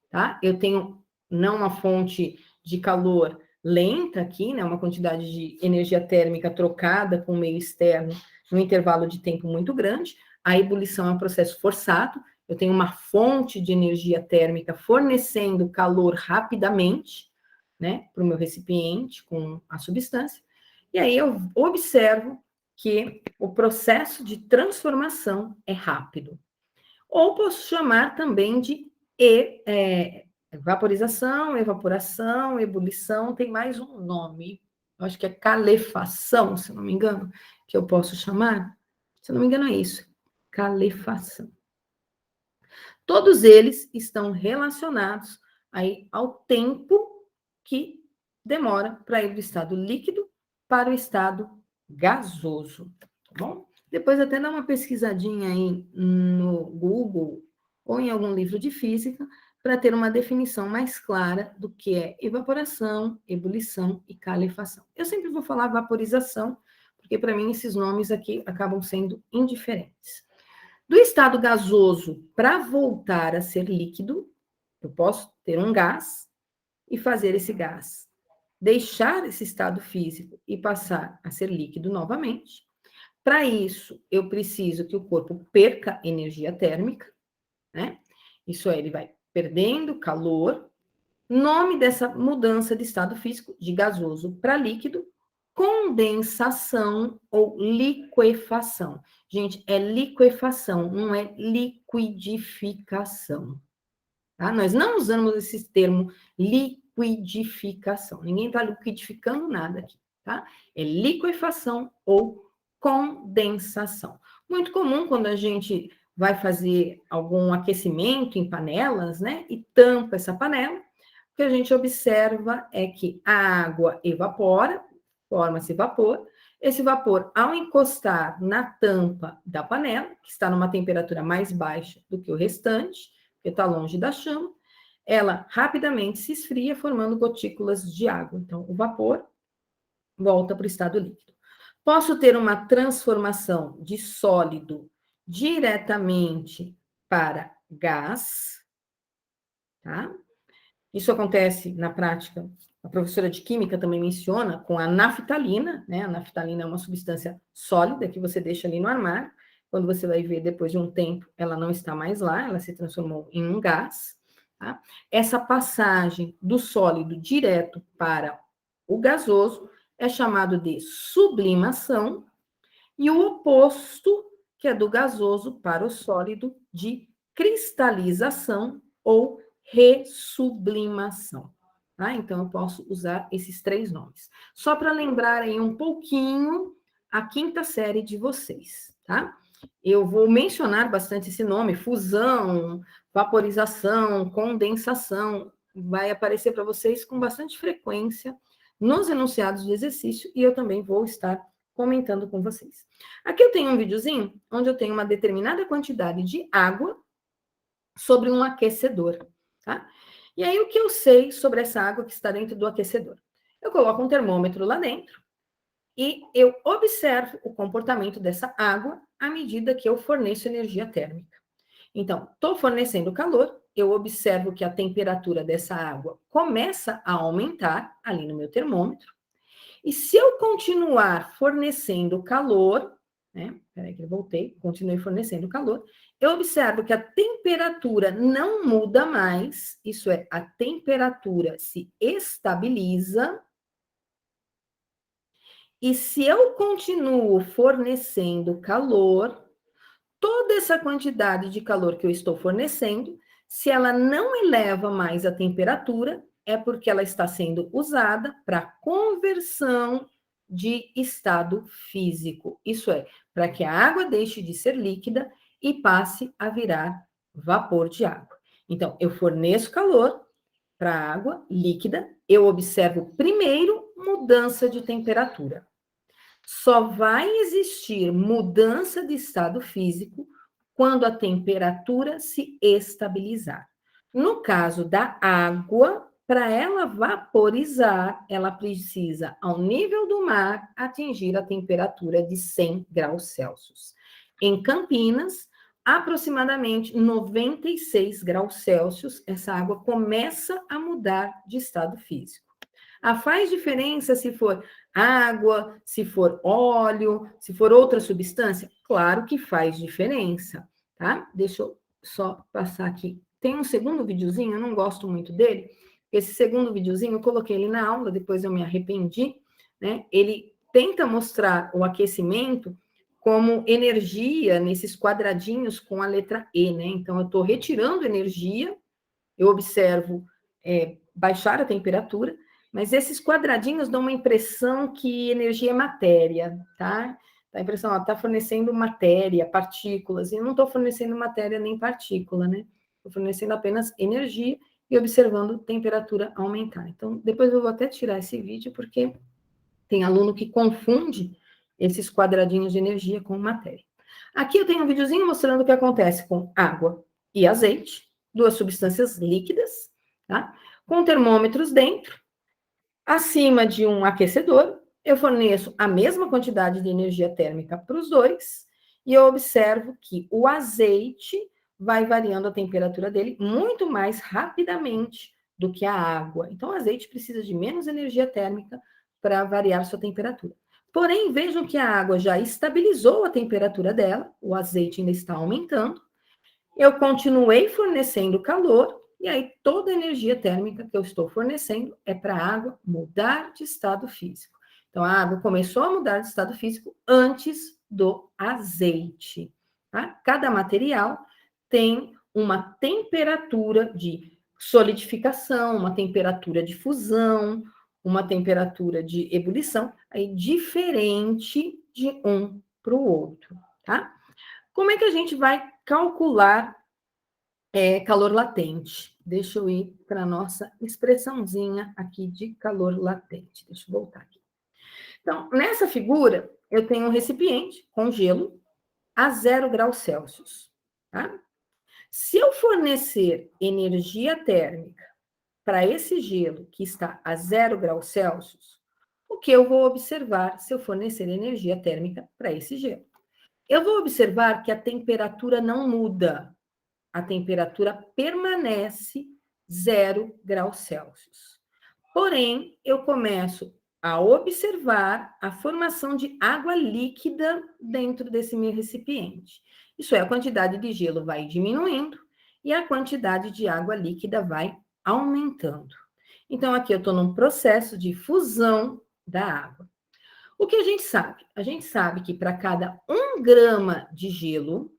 tá? Eu tenho não uma fonte de calor lenta aqui, né? Uma quantidade de energia térmica trocada com o meio externo num intervalo de tempo muito grande. A ebulição é um processo forçado. eu tenho uma fonte de energia térmica fornecendo calor rapidamente, né, para o meu recipiente com a substância, e aí eu observo que o processo de transformação é rápido. Ou posso chamar também de vaporização, evaporação, ebulição, tem mais um nome, eu acho que é calefação, se não me engano, que eu posso chamar. Se não me engano, é isso, calefação. Todos eles estão relacionados aí ao tempo que demora para ir do estado líquido para o estado gasoso, tá bom? Depois até dá uma pesquisadinha aí no Google ou em algum livro de física para ter uma definição mais clara do que é evaporação, ebulição e calefação. Eu sempre vou falar vaporização, porque para mim esses nomes aqui acabam sendo indiferentes. Do estado gasoso para voltar a ser líquido, eu posso ter um gás e fazer esse gás deixar esse estado físico e passar a ser líquido novamente. Para isso, eu preciso que o corpo perca energia térmica, né? Isso aí, ele vai perdendo calor. Nome dessa mudança de estado físico, de gasoso para líquido, condensação ou liquefação. Gente, é liquefação, não é liquidificação. Tá? Nós não usamos esse termo liquidificação. Ninguém está liquidificando nada aqui, tá? É liquefação ou condensação. Muito comum quando a gente vai fazer algum aquecimento em panelas, né? E tampa essa panela, o que a gente observa é que a água evapora, forma-se vapor. Esse vapor, ao encostar na tampa da panela, que está numa temperatura mais baixa do que o restante, porque está longe da chama, ela rapidamente se esfria, formando gotículas de água. Então, o vapor volta para o estado líquido. Posso ter uma transformação de sólido diretamente para gás, tá? Isso acontece na prática, a professora de química também menciona, com a naftalina, né? A naftalina é uma substância sólida que você deixa ali no armário. Quando você vai ver, depois de um tempo, ela não está mais lá, ela se transformou em um gás. Tá? Essa passagem do sólido direto para o gasoso é chamado de sublimação, e o oposto, que é do gasoso para o sólido, de cristalização ou ressublimação. Tá? Então, eu posso usar esses três nomes. Só para lembrarem um pouquinho a quinta série de vocês, tá? Eu vou mencionar bastante esse nome, fusão, vaporização, condensação, vai aparecer para vocês com bastante frequência nos enunciados de exercício, e eu também vou estar comentando com vocês. Aqui eu tenho um videozinho onde eu tenho uma determinada quantidade de água sobre um aquecedor, tá? E aí, o que eu sei sobre essa água que está dentro do aquecedor? Eu coloco um termômetro lá dentro e eu observo o comportamento dessa água à medida que eu forneço energia térmica. Então, estou fornecendo calor, eu observo que a temperatura dessa água começa a aumentar ali no meu termômetro. E se eu continuar fornecendo calor, né? Peraí que eu voltei, continuei fornecendo calor, eu observo que a temperatura não muda mais, isso é, a temperatura se estabiliza. E se eu continuo fornecendo calor, toda essa quantidade de calor que eu estou fornecendo, se ela não eleva mais a temperatura, é porque ela está sendo usada para conversão de estado físico. Isso é, para que a água deixe de ser líquida e passe a virar vapor de água. Então, eu forneço calor para a água líquida, eu observo primeiro mudança de temperatura. Só vai existir mudança de estado físico quando a temperatura se estabilizar. No caso da água, para ela vaporizar, ela precisa, ao nível do mar, atingir a temperatura de 100 graus Celsius. Em Campinas, aproximadamente 96 graus Celsius, essa água começa a mudar de estado físico. Faz diferença se for água, se for óleo, se for outra substância? Claro que faz diferença, tá? Deixa eu só passar aqui. Tem um segundo videozinho, eu não gosto muito dele. Esse segundo videozinho, eu coloquei ele na aula, depois eu me arrependi, né? Ele tenta mostrar o aquecimento como energia nesses quadradinhos com a letra E, né? Então, eu estou retirando energia, eu observo baixar a temperatura, mas esses quadradinhos dão uma impressão que energia é matéria, tá? Dá a impressão, está fornecendo matéria, partículas, e eu não estou fornecendo matéria nem partícula, né? Estou fornecendo apenas energia e observando temperatura aumentar. Então, depois eu vou até tirar esse vídeo, porque tem aluno que confunde esses quadradinhos de energia com matéria. Aqui eu tenho um videozinho mostrando o que acontece com água e azeite, duas substâncias líquidas, tá? Com termômetros dentro, acima de um aquecedor, eu forneço a mesma quantidade de energia térmica para os dois, e eu observo que o azeite vai variando a temperatura dele muito mais rapidamente do que a água. Então, o azeite precisa de menos energia térmica para variar sua temperatura. Porém, vejam que a água já estabilizou a temperatura dela, o azeite ainda está aumentando. Eu continuei fornecendo calor, e aí toda a energia térmica que eu estou fornecendo é para a água mudar de estado físico. Então, a água começou a mudar de estado físico antes do azeite. Tá? Cada material tem uma temperatura de solidificação, uma temperatura de fusão, uma temperatura de ebulição, aí diferente de um para o outro, tá? Como é que a gente vai calcular calor latente? Deixa eu ir para a nossa expressãozinha aqui de calor latente. Deixa eu voltar aqui. Então, nessa figura, eu tenho um recipiente com gelo a 0 graus Celsius. Tá? Se eu fornecer energia térmica para esse gelo que está a 0 graus Celsius, o que eu vou observar se eu fornecer energia térmica para esse gelo? Eu vou observar que a temperatura não muda. A temperatura permanece 0 graus Celsius. Porém, eu começo a observar a formação de água líquida dentro desse meu recipiente. Isso é, a quantidade de gelo vai diminuindo e a quantidade de água líquida vai aumentando. Então, aqui eu estou num processo de fusão da água. O que a gente sabe? A gente sabe que para cada 1 grama de gelo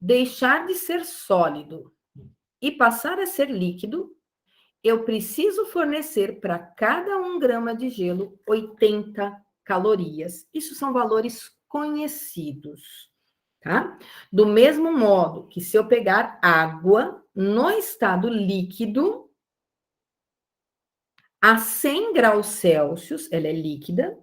deixar de ser sólido e passar a ser líquido, eu preciso fornecer para cada 1 grama de gelo 80 calorias. Isso são valores conhecidos, tá? Do mesmo modo que se eu pegar água no estado líquido, a 100 graus Celsius, ela é líquida,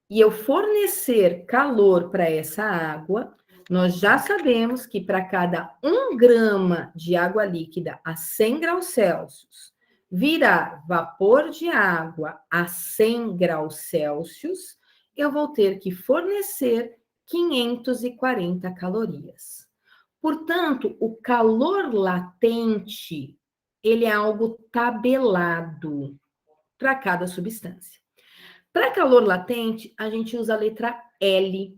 e eu fornecer calor para essa água, nós já sabemos que para cada 1 grama de água líquida a 100 graus Celsius virar vapor de água a 100 graus Celsius, eu vou ter que fornecer 540 calorias. Portanto, o calor latente, ele é algo tabelado para cada substância. Para calor latente, a gente usa a letra L.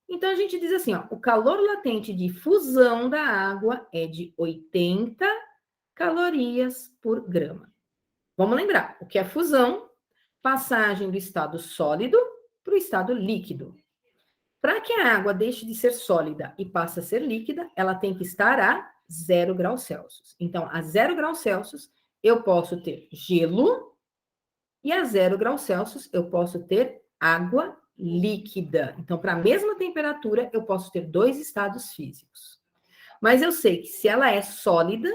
Então, a gente diz assim, ó, o calor latente de fusão da água é de 80 calorias por grama. Vamos lembrar, o que é fusão? Passagem do estado sólido para o estado líquido. Para que a água deixe de ser sólida e passe a ser líquida, ela tem que estar a 0 graus Celsius. Então, a 0 graus Celsius, eu posso ter gelo, e a 0 graus Celsius, eu posso ter água líquida. Então, para a mesma temperatura, eu posso ter 2 estados físicos. Mas eu sei que se ela é sólida,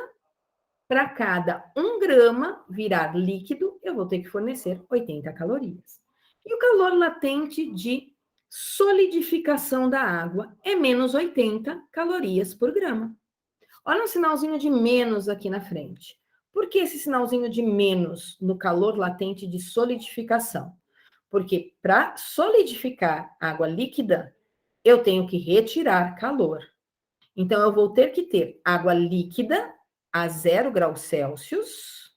para cada 1 grama virar líquido, eu vou ter que fornecer 80 calorias. E o calor latente de solidificação da água é menos 80 calorias por grama. Olha um sinalzinho de menos aqui na frente. Por que esse sinalzinho de menos no calor latente de solidificação? Porque para solidificar água líquida, eu tenho que retirar calor. Então, eu vou ter que ter água líquida a 0 graus Celsius.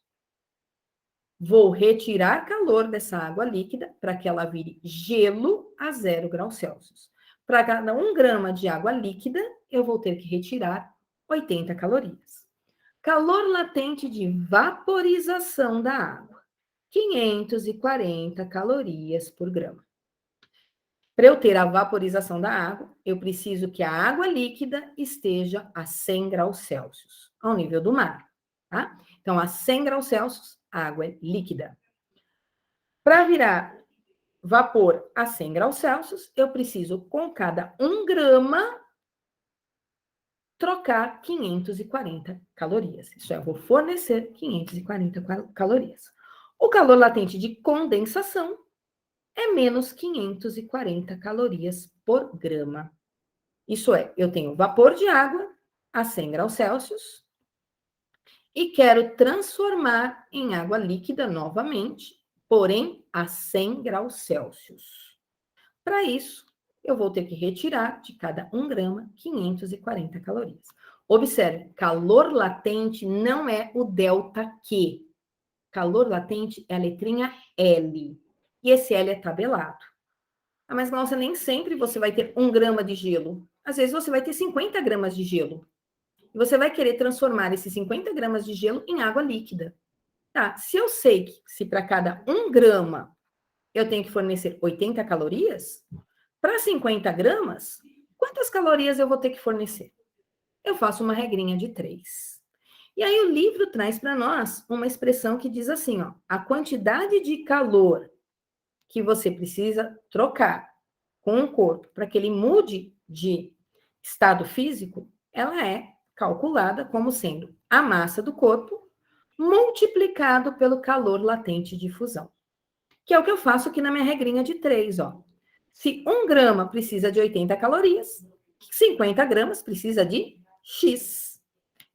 Vou retirar calor dessa água líquida para que ela vire gelo a 0 graus Celsius. Para cada 1 grama de água líquida, eu vou ter que retirar 80 calorias. Calor latente de vaporização da água, 540 calorias por grama. Para eu ter a vaporização da água, eu preciso que a água líquida esteja a 100 graus Celsius, ao nível do mar, tá? Então, a 100 graus Celsius, a água é líquida. Para virar vapor a 100 graus Celsius, eu preciso, com cada 1 grama, trocar 540 calorias. Isso é, eu vou fornecer 540 calorias. O calor latente de condensação é menos 540 calorias por grama. Isso é, eu tenho vapor de água a 100 graus Celsius e quero transformar em água líquida novamente, porém a 100 graus Celsius. Para isso, eu vou ter que retirar de cada 1 grama 540 calorias. Observe, calor latente não é o ΔQ. Calor latente é a letrinha L. E esse L é tabelado. Ah, mas, nossa, nem sempre você vai ter 1 grama de gelo. Às vezes você vai ter 50 gramas de gelo. E você vai querer transformar esses 50 gramas de gelo em água líquida. Tá, se eu sei que se para cada 1 grama eu tenho que fornecer 80 calorias, para 50 gramas, quantas calorias eu vou ter que fornecer? Eu faço uma regrinha de 3. E aí o livro traz para nós uma expressão que diz assim, ó, a quantidade de calor que você precisa trocar com o corpo para que ele mude de estado físico, ela é calculada como sendo a massa do corpo multiplicado pelo calor latente de fusão. Que é o que eu faço aqui na minha regrinha de 3, ó. Se 1 grama precisa de 80 calorias, 50 gramas precisa de X.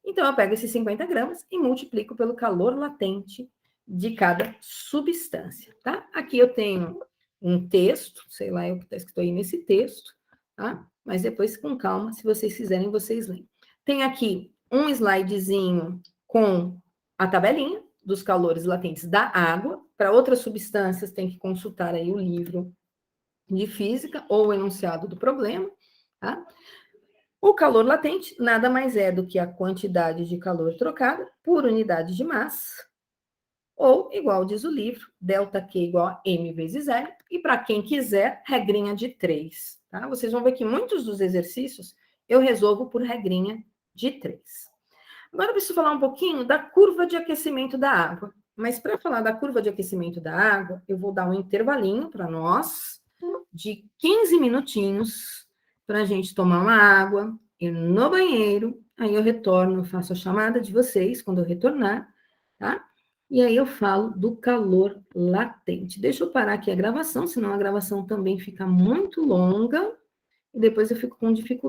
Então, eu pego esses 50 gramas e multiplico pelo calor latente de cada substância, tá? Aqui eu tenho um texto, sei lá o que está escrito aí nesse texto, tá? Mas depois, com calma, se vocês quiserem, vocês leem. Tem aqui um slidezinho com a tabelinha dos calores latentes da água. Para outras substâncias, tem que consultar aí o livro de física ou o enunciado do problema, tá? O calor latente nada mais é do que a quantidade de calor trocada por unidade de massa, ou, igual diz o livro, ΔQ igual a M vezes L, e para quem quiser, regrinha de 3, tá? Vocês vão ver que muitos dos exercícios eu resolvo por regrinha de 3. Agora eu preciso falar um pouquinho da curva de aquecimento da água. Mas para falar da curva de aquecimento da água, eu vou dar um intervalinho para nós, de 15 minutinhos, para a gente tomar uma água, ir no banheiro, aí eu retorno, faço a chamada de vocês quando eu retornar, tá? E aí eu falo do calor latente. Deixa eu parar aqui a gravação, senão a gravação também fica muito longa, e depois eu fico com dificuldade.